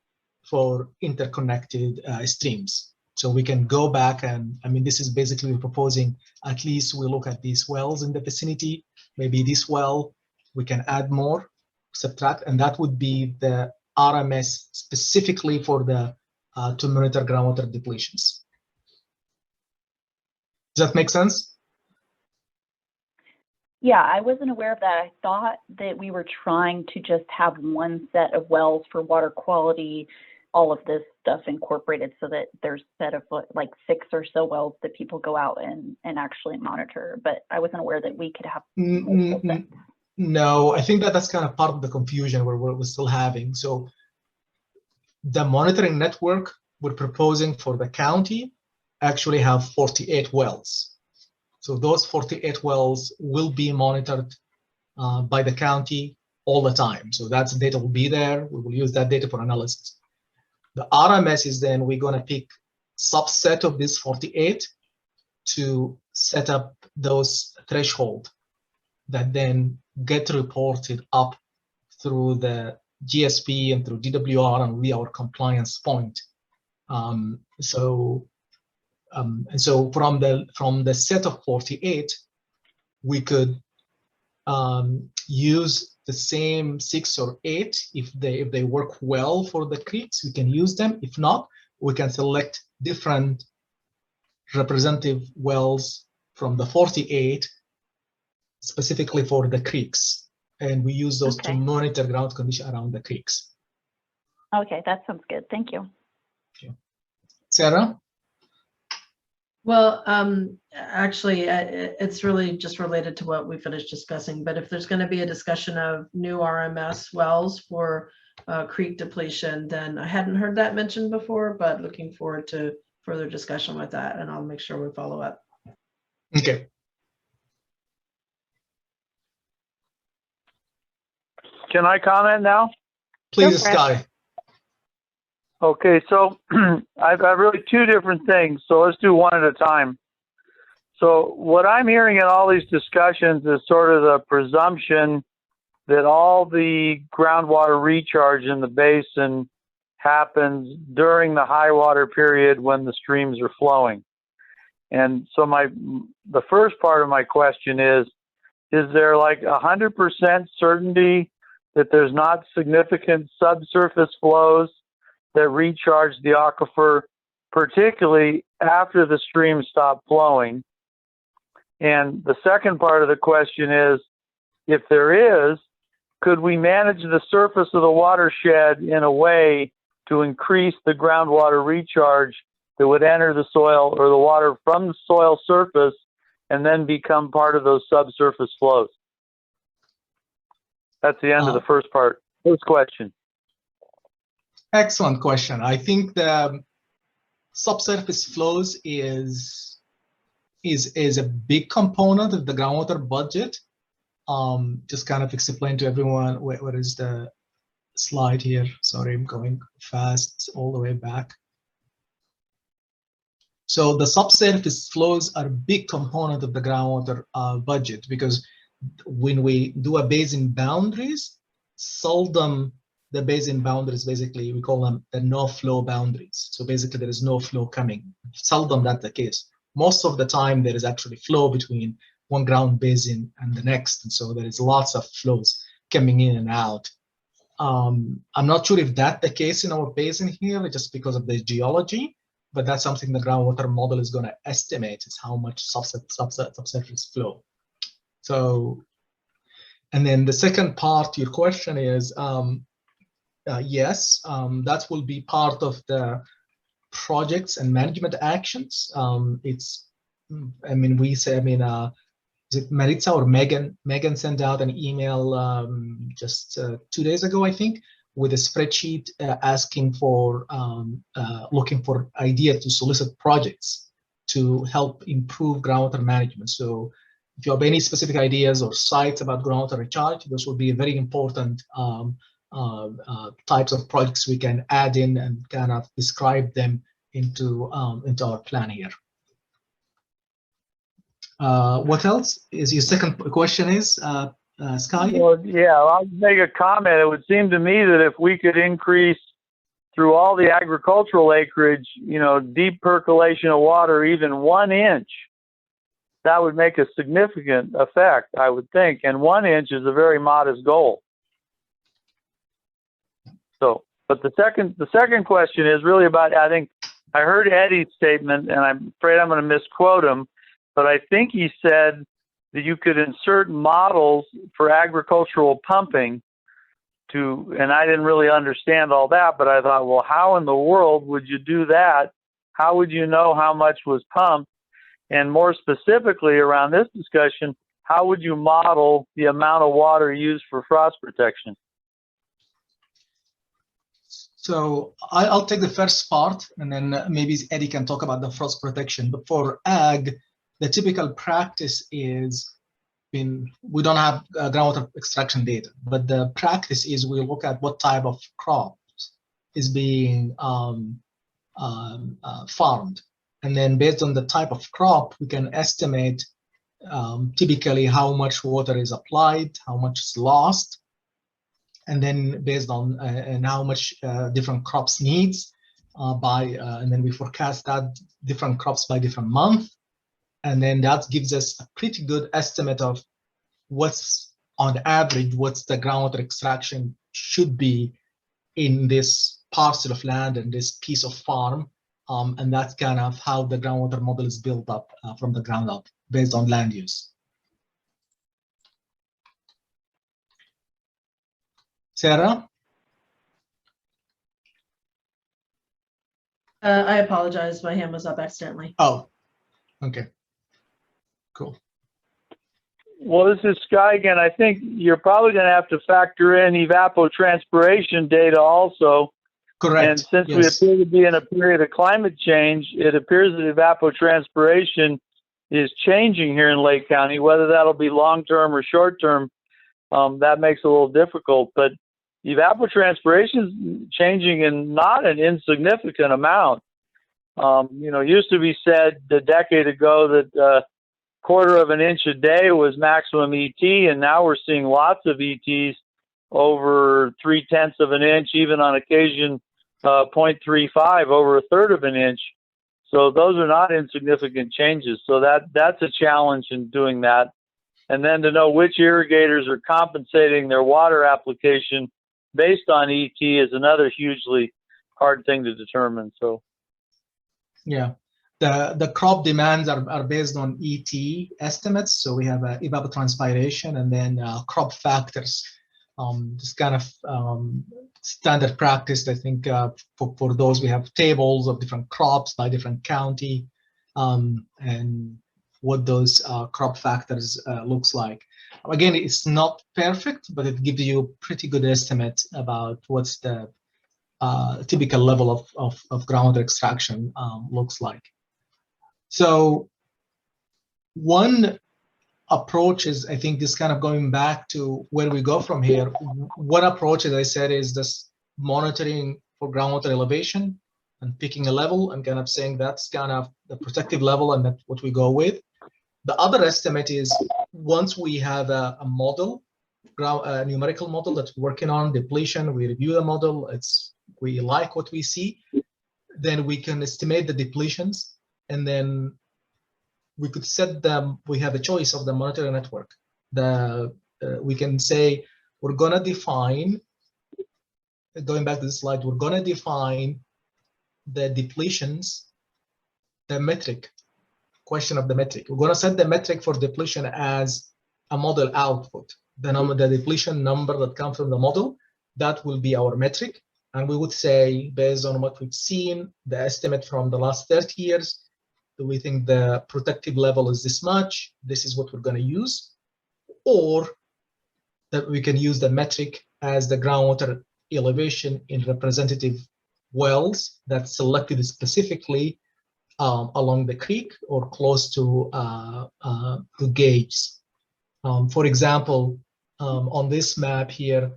for interconnected streams. So we can go back and, this is basically proposing, at least we look at these wells in the vicinity, maybe this well, we can add more, subtract, and that would be the RMS specifically for the to monitor groundwater depletions. Does that make sense?
Yeah, I wasn't aware of that. I thought that we were trying to just have one set of wells for water quality, all of this stuff incorporated so that there's a set of like 6 or so wells that people go out and actually monitor. But I wasn't aware that we could have multiple sets.
No, I think that's kind of part of the confusion we're still having. So the monitoring network we're proposing for the county actually have 48 wells. So those 48 wells will be monitored by the county all the time. So that data will be there. We will use that data for analysis. The RMS is then we're going to pick subset of this 48 to set up those threshold that then get reported up through the GSP and through DWR and we our compliance point. And so from the set of 48, we could use the same 6 or 8 if they work well for the creeks. We can use them. If not, we can select different representative wells from the 48 specifically for the creeks, and we use those to monitor ground condition around the creeks.
Okay, that sounds good. Thank you.
Okay. Sarah?
Well, actually, it's really just related to what we finished discussing, but if there's going to be a discussion of new RMS wells for creek depletion, then I hadn't heard that mentioned before, but looking forward to further discussion with that, and I'll make sure we follow up.
Okay.
Can I comment now?
Please, Sky.
Okay, so I've really 2 different things, so let's do one at a time. So what I'm hearing in all these discussions is sort of the presumption that all the groundwater recharge in the basin happens during the high water period when the streams are flowing. And so the first part of my question is there like 100% certainty that there's not significant subsurface flows that recharge the aquifer, particularly after the streams stop flowing? And the second part of the question is, if there is, could we manage the surface of the watershed in a way to increase the groundwater recharge that would enter the soil or the water from the soil surface and then become part of those subsurface flows? That's the end of the first part. First question.
Excellent question. I think the subsurface flows is a big component of the groundwater budget. Just kind of explain to everyone what is the slide here. Sorry, I'm going fast all the way back. So the subsurface flows are a big component of the groundwater budget, because when we do a basin boundaries, seldom the basin boundaries, basically we call them the no flow boundaries. So basically there is no flow coming. Seldom that's the case. Most of the time there is actually flow between one ground basin and the next, and so there is lots of flows coming in and out. I'm not sure if that's the case in our basin here, just because of the geology, but that's something the groundwater model is going to estimate, is how much subsurface flow. So, and then the second part to your question is, yes, that will be part of the projects and management actions. Is it Maritza or Megan? Megan sent out an email just 2 days ago, I think, with a spreadsheet asking for, looking for ideas to solicit projects to help improve groundwater management. So if you have any specific ideas or sites about groundwater recharge, those will be very important types of projects we can add in and kind of describe them into our plan here. What else is your second question is, Sky?
Well, yeah, I'll make a comment. It would seem to me that if we could increase through all the agricultural acreage, deep percolation of water, even 1 inch, that would make a significant effect, I would think. And 1 inch is a very modest goal. So, but the second question is really about, I think I heard Eddie's statement, and I'm afraid I'm going to misquote him, but I think he said that you could insert models for agricultural pumping and I didn't really understand all that, but I thought, well, how in the world would you do that? How would you know how much was pumped? And more specifically around this discussion, how would you model the amount of water used for frost protection?
So I'll take the first part, and then maybe Eddie can talk about the frost protection. But for ag, the typical practice is, we don't have groundwater extraction data, but the practice is we look at what type of crops is being farmed. And then based on the type of crop, we can estimate typically how much water is applied, how much is lost, and then based on and how much different crops needs and then we forecast that different crops by different month. And then that gives us a pretty good estimate of what's on average, what's the groundwater extraction should be in this parcel of land and this piece of farm. And that's kind of how the groundwater model is built up from the ground up based on land use. Sarah?
I apologize. My hand was up accidentally.
Oh, okay. Cool.
Well, this is Sky again. I think you're probably going to have to factor in evapotranspiration data also.
Correct.
And since
yes.
we appear to be in a period of climate change, it appears that evapotranspiration is changing here in Lake County. Whether that'll be long-term or short-term, that makes it a little difficult. But evapotranspiration is changing in not an insignificant amount. Used to be said a decade ago that quarter of an inch a day was maximum ET, and now we're seeing lots of ETs over 3/10 of an inch, even on occasion 0.35, over a third of an inch. So those are not insignificant changes. So that's a challenge in doing that. And then to know which irrigators are compensating their water application based on ET is another hugely hard thing to determine. So
yeah, the crop demands are based on ET estimates. So we have evapotranspiration and then crop factors. This kind of standard practice. I think for those we have tables of different crops by different county and what those crop factors looks like. Again, it's not perfect, but it gives you a pretty good estimate about what's the typical level of groundwater extraction looks like. So one approach is, I think, this kind of going back to where we go from here. One approach, as I said, is this monitoring for groundwater elevation and picking a level and kind of saying that's kind of the protective level and that's what we go with. The other estimate is once we have a model, a numerical model that's working on depletion, we review the model, we like what we see, then we can estimate the depletions, and then we could set them, we have a choice of the monitoring network. We can say, we're gonna define, going back to the slide, we're gonna define the depletions, the metric, question of the metric. We're gonna set the metric for depletion as a model output. The depletion number that comes from the model, that will be our metric. And we would say, based on what we've seen, the estimate from the last 30 years, do we think the protective level is this much? This is what we're going to use. Or that we can use the metric as the groundwater elevation in representative wells that's selected specifically along the creek or close to gauges. For example, on this map here,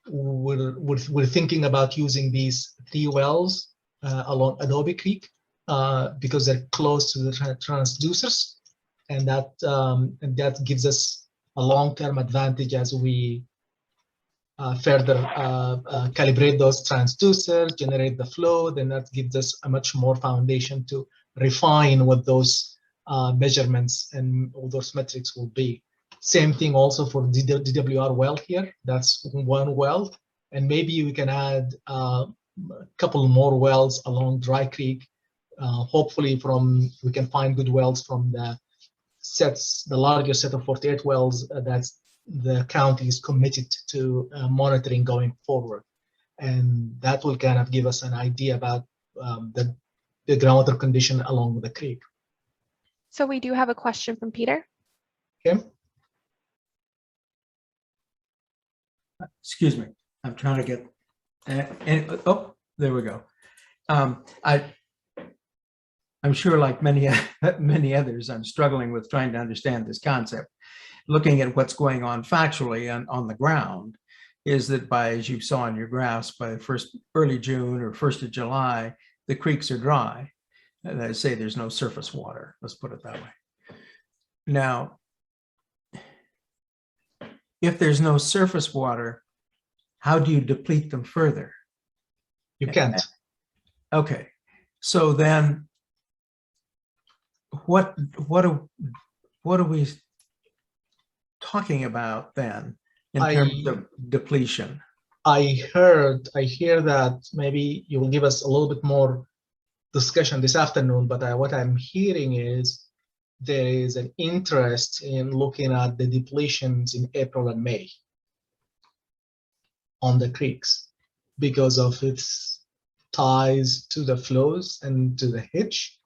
we're thinking about using these 3 wells along Adobe Creek because they're close to the transducers, and that gives us a long-term advantage as we further calibrate those transducers, generate the flow. Then that gives us a much more foundation to refine what those measurements and all those metrics will be. Same thing also for DWR well here. That's 1 well, and maybe we can add a couple more wells along Dry Creek. Hopefully, we can find good wells from the larger set of 48 wells that the county is committed to monitoring going forward, and that will kind of give us an idea about the groundwater condition along the creek.
So we do have a question from Peter.
Okay.
Excuse me, I'm trying to get, oh, there we go. I'm sure, like many others, I'm struggling with trying to understand this concept. Looking at what's going on factually on the ground is that as you saw in your graphs, by early June or 1st of July, the creeks are dry. And I say there's no surface water, let's put it that way. Now, if there's no surface water, how do you deplete them further?
You can't.
Okay, so then what are we talking about then in terms of depletion?
I hear that maybe you will give us a little bit more discussion this afternoon, but what I'm hearing is there is an interest in looking at the depletions in April and May on the creeks because of its ties to the flows and to the hitch.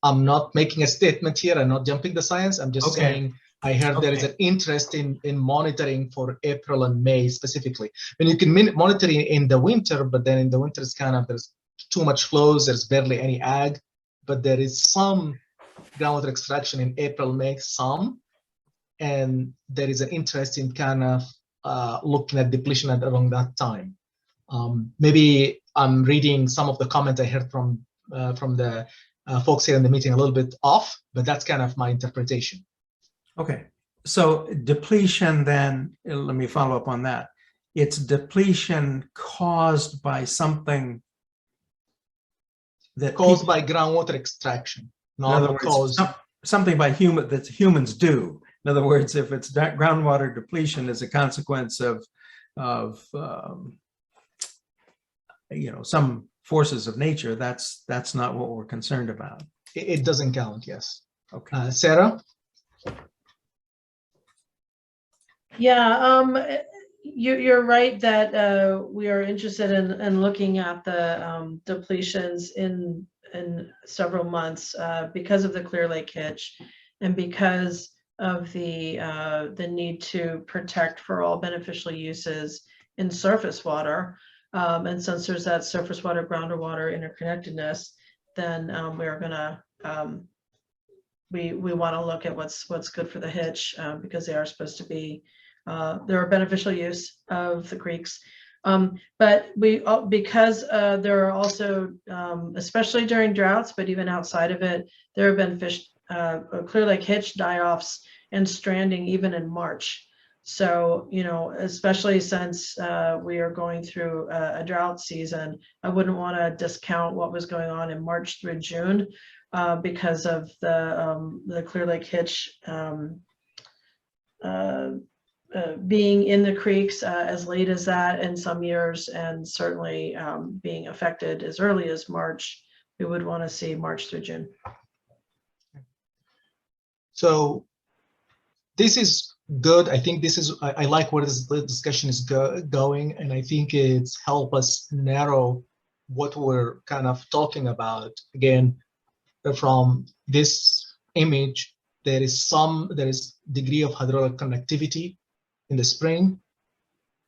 I'm not making a statement here. I'm not jumping the science. I'm just saying I heard there is an interest in monitoring for April and May specifically. And you can monitor in the winter, but then in the winter it's kind of, there's too much flows, there's barely any ag, but there is some groundwater extraction in April, May, some, and there is an interest in kind of looking at depletion around that time. Maybe I'm reading some of the comments I heard from the folks here in the meeting a little bit off, but that's kind of my interpretation.
Okay, so depletion then, let me follow up on that. It's depletion caused by something that
Caused
people,
by groundwater extraction,
in other
not
words,
caused.
something by that humans do. In other words, if it's groundwater depletion as a consequence of some forces of nature, that's not what we're concerned about.
It doesn't count. Yes.
Okay.
Sarah.
Yeah, you're right that we are interested in looking at the depletions in several months because of the Clear Lake hitch and because of the need to protect for all beneficial uses in surface water. And since there's that surface water, groundwater interconnectedness, then we're gonna we want to look at what's good for the hitch because they are supposed to be they're a beneficial use of the creeks. But because there are also, especially during droughts, but even outside of it, there have been fish, Clear Lake hitch die-offs and stranding even in March. So, especially since we are going through a drought season, I wouldn't want to discount what was going on in March through June because of the Clear Lake hitch being in the creeks as late as that in some years, and certainly being affected as early as March. We would want to see March through June.
So this is good. I think this is, I like where this discussion is going, and I think it's helped us narrow what we're kind of talking about. Again, from this image, there is degree of hydraulic connectivity in the spring.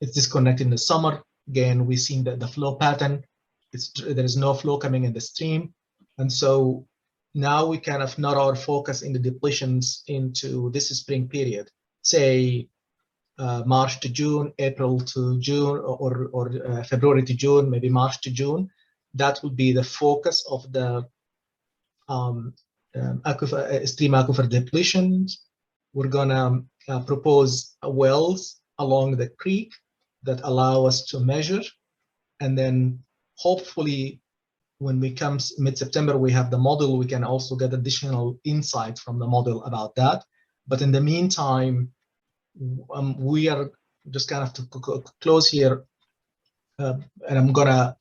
It's disconnected in the summer. Again, we've seen that the flow pattern, there is no flow coming in the stream. And so now we kind of narrow our focus in the depletions into this spring period, say March to June, April to June, or February to June, maybe March to June. That would be the focus of the stream aquifer depletions. We're gonna propose wells along the creek that allow us to measure, and then hopefully when we come mid-September, we have the model, we can also get additional insight from the model about that. But in the meantime, we are just kind of to close here, and I'm gonna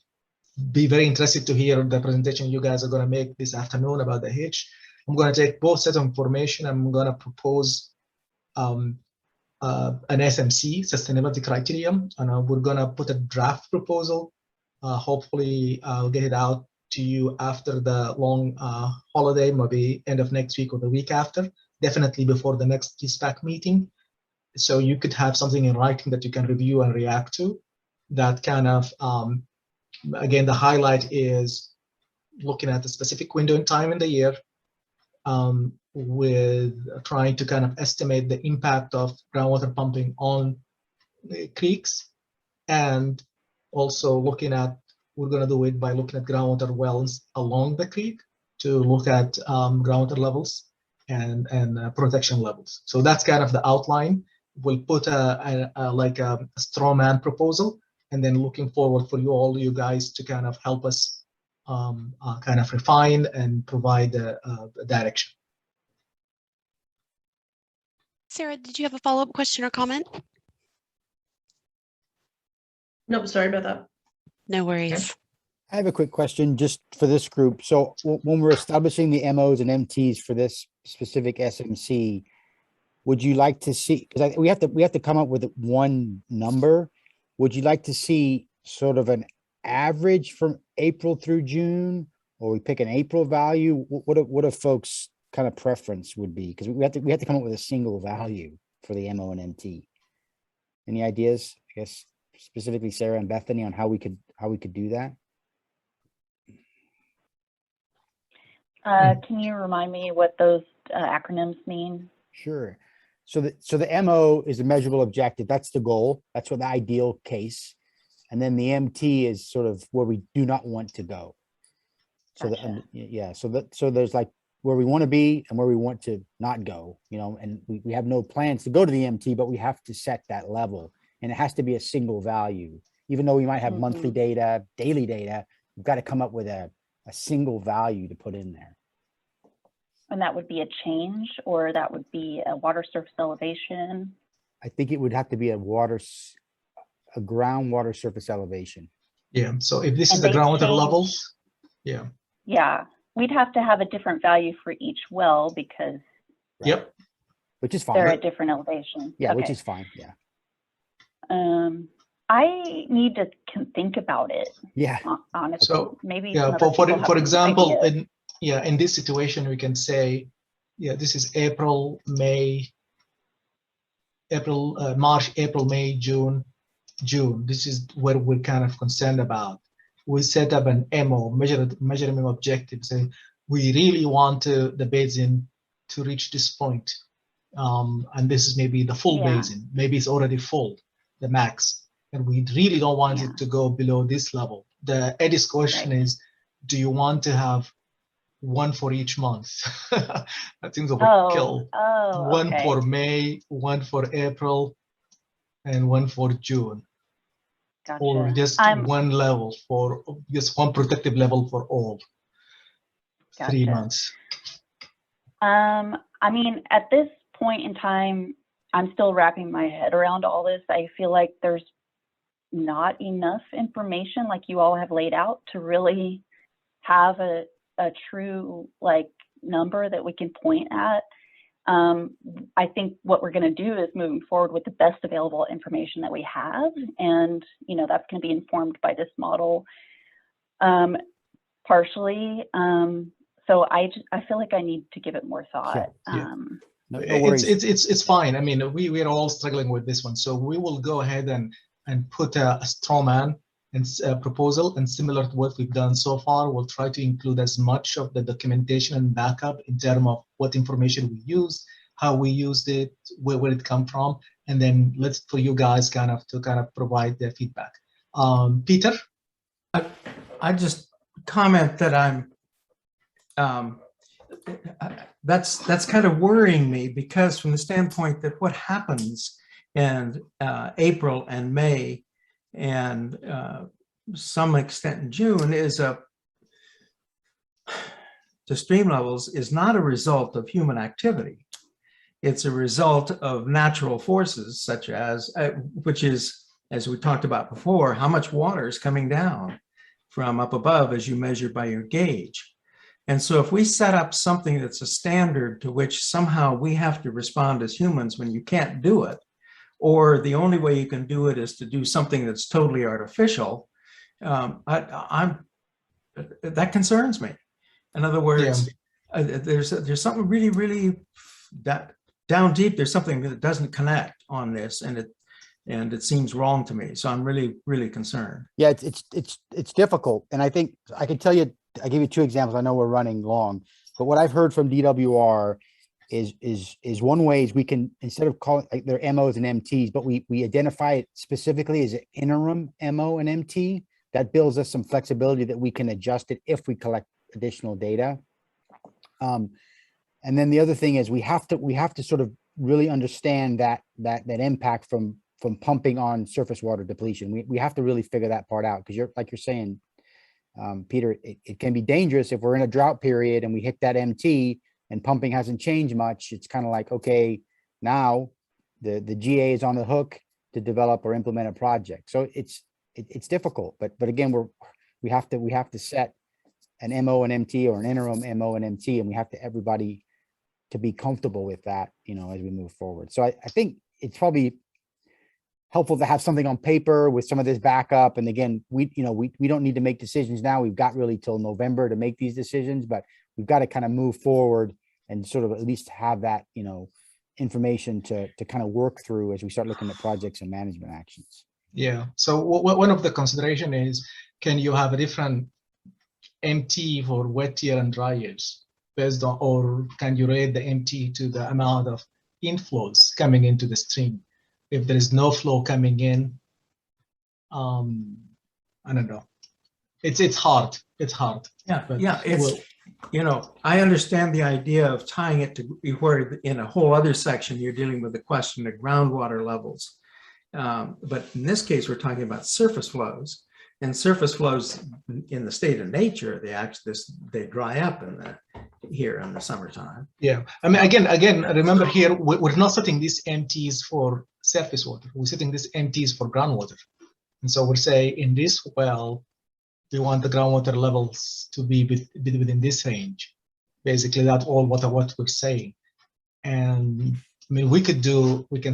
be very interested to hear the presentation you guys are gonna make this afternoon about the hitch. I'm gonna take both sets of information. I'm gonna propose an SMC, sustainability criterion, and we're gonna put a draft proposal. Hopefully I'll get it out to you after the long holiday, maybe end of next week or the week after, definitely before the next SPAC meeting. So you could have something in writing that you can review and react to. That kind of, again, the highlight is looking at the specific window in time in the year, with trying to kind of estimate the impact of groundwater pumping on creeks, and also looking at, we're going to do it by looking at groundwater wells along the creek to look at groundwater levels and protection levels. So that's kind of the outline. We'll put like a straw man proposal, and then looking forward for you guys to kind of help us kind of refine and provide the direction.
Sarah, did you have a follow-up question or comment?
Nope, sorry about that.
No worries.
Okay.
I have a quick question just for this group. So when we're establishing the MOs and MTs for this specific SMC, would you like to see, because we have to come up with one number. Would you like to see sort of an average from April through June, or we pick an April value? What a folks' kind of preference would be? Because we have to come up with a single value for the MO and MT. Any ideas? I guess specifically Sarah and Bethany on how we could do that.
Can you remind me what those acronyms mean?
Sure. So the MO is a measurable objective. That's the goal. That's what the ideal case. And then the MT is sort of where we do not want to go. So
Gotcha.
yeah. So there's like, where we want to be and where we want to not go, you know, and we have no plans to go to the MT, but we have to set that level, and it has to be a single value. Even though we might have monthly data, daily data, we've got to come up with a single value to put in there.
And that would be a change, or that would be a water surface elevation?
I think it would have to be a groundwater surface elevation.
Yeah, so if this
And
is the
they
groundwater
change-
levels, yeah.
Yeah, we'd have to have a different value for each well because
Yep.
Which is
they're
fine.
at different elevations.
Yeah, which
Okay.
is fine. Yeah.
I need to think about it,
Yeah.
honestly.
So,
Maybe
yeah,
some other people have
for
some
example,
ideas.
in this situation, we can say, yeah, this is April, May, March, April, May, June. This is what we're kind of concerned about. We set up an MO, measurement objective, say we really want the basin to reach this point. And this is maybe the full basin. Maybe it's already full, the max. And we really don't want it to go below this level. The Eddie's question is, do you want to have one for each month? I think that would kill. One for May, one for April, and one for June.
Gotcha.
Or just one level for just one protective level for all 3 months.
I mean, at this point in time, I'm still wrapping my head around all this. I feel like there's not enough information like you all have laid out to really have a true like number that we can point at. I think what we're going to do is moving forward with the best available information that we have, and you know that's going to be informed by this model partially. So I feel like I need to give it more thought.
No worries.
It's fine. I mean, we're all struggling with this one, so we will go ahead and put a straw man and proposal, and similar to what we've done so far, we'll try to include as much of the documentation and backup in terms of what information we used, how we used it, where it come from, and then let's for you guys kind of provide their feedback. Peter,
I just comment that that's kind of worrying me, because from the standpoint that what happens in April and May and some extent in June is to stream levels is not a result of human activity. It's a result of natural forces such as, which is, as we talked about before, how much water is coming down from up above as you measure by your gauge. And so if we set up something that's a standard to which somehow we have to respond as humans when you can't do it, or the only way you can do it is to do something that's totally artificial, that concerns me. In other words, there's something really, really that down deep. There's something that doesn't connect on this, and it seems wrong to me. So I'm really, really concerned.
Yeah, it's difficult, and I think I can tell you. I give you 2 examples. I know we're running long, but what I've heard from DWR is one way is we can, instead of calling like their MOs and MTs, but we identify it specifically as an interim MO and MT. That builds us some flexibility that we can adjust it if we collect additional data. And then the other thing is we have to sort of really understand that impact from pumping on surface water depletion. We have to really figure that part out, because you're saying, Peter, it can be dangerous if we're in a drought period and we hit that MT and pumping hasn't changed much. It's kind of like, okay, now the GA is on the hook to develop or implement a project. So it's difficult, but again, we have to set an MO and MT or an interim MO and MT, and we have to everybody to be comfortable with that, you know, as we move forward. So I think it's probably helpful to have something on paper with some of this backup. And again, we don't need to make decisions now. We've got really till November to make these decisions, but we've got to kind of move forward and sort of at least have that, you know, information to kind of work through as we start looking at projects and management actions.
Yeah. So one of the consideration is, can you have a different MT for wet year and dry years based on, or can you rate the MT to the amount of inflows coming into the stream? If there is no flow coming in, I don't know. It's hard. It's hard.
Yeah,
But
yeah. you know, I understand the idea of tying it to where in a whole other section, you're dealing with the question of groundwater levels. But in this case, we're talking about surface flows, and surface flows in the state of nature, they dry up here in the summertime.
Yeah, I mean, again, remember here, we're not setting these MTs for surface water. We're setting these MTs for groundwater. And so we're saying in this well, we want the groundwater levels to be within this range. Basically, that's all what we're saying. And I mean, we can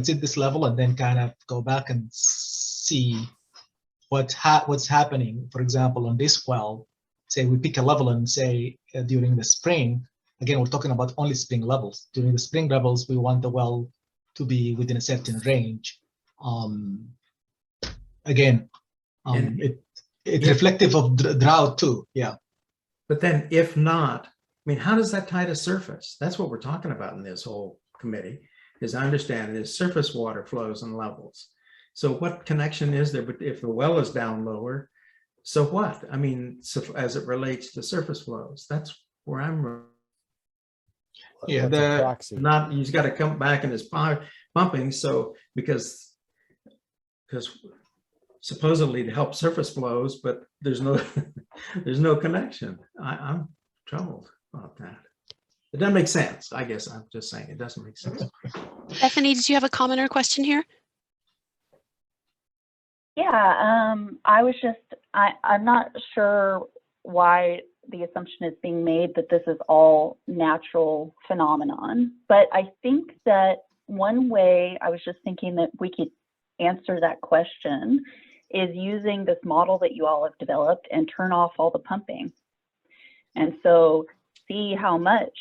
set this level and then kind of go back and see what's happening. For example, on this well, say we pick a level and say during the spring, again, we're talking about only spring levels. During the spring levels, we want the well to be within a certain range. Again, it's reflective of drought too. Yeah.
But then if not, I mean, how does that tie to surface? That's what we're talking about in this whole committee, as I understand it, is surface water flows and levels. So what connection is there? But if the well is down lower, so what? I mean, so as it relates to surface flows, that's where I'm.
Yeah,
not he's got to come back and his pumping. So because supposedly to help surface flows, but there's no connection. I'm troubled about that. It doesn't make sense. I guess I'm just saying it doesn't make sense.
Bethany, did you have a comment or question here?
Yeah, I'm not sure why the assumption is being made that this is all natural phenomenon, but I think that one way I was just thinking that we could answer that question is using this model that you all have developed and turn off all the pumping. And so see how much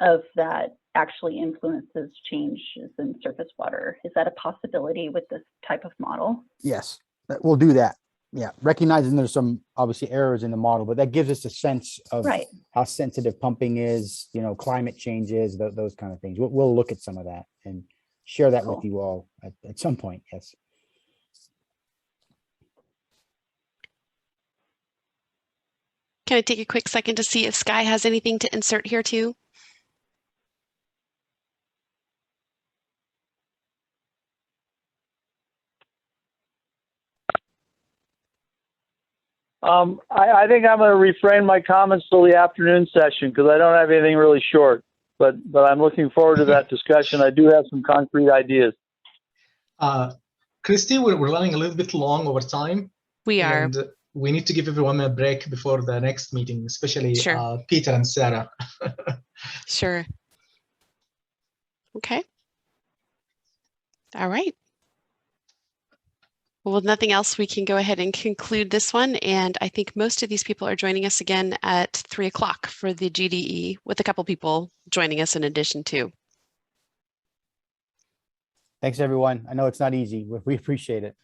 of that actually influences changes in surface water. Is that a possibility with this type of model?
Yes, we'll do that. Yeah, recognizing there's some obviously errors in the model, but that gives us a sense of how sensitive pumping is, you know, climate changes, those kind of things. We'll look at some of that and share that with you all at some point. Yes.
Can I take a quick second to see if Sky has anything to insert here too?
I think I'm going to refrain my comments till the afternoon session because I don't have anything really short. But I'm looking forward to that discussion. I do have some concrete ideas.
Christy, we're running a little bit long over time.
We are.
And we need to give everyone a break before the next meeting, especially Peter and Sarah.
Sure. Okay. All right. Well, with nothing else, we can go ahead and conclude this one. And I think most of these people are joining us again at 3 o'clock for the GDE, with a couple people joining us in addition to.
Thanks, everyone. I know it's not easy. We appreciate it.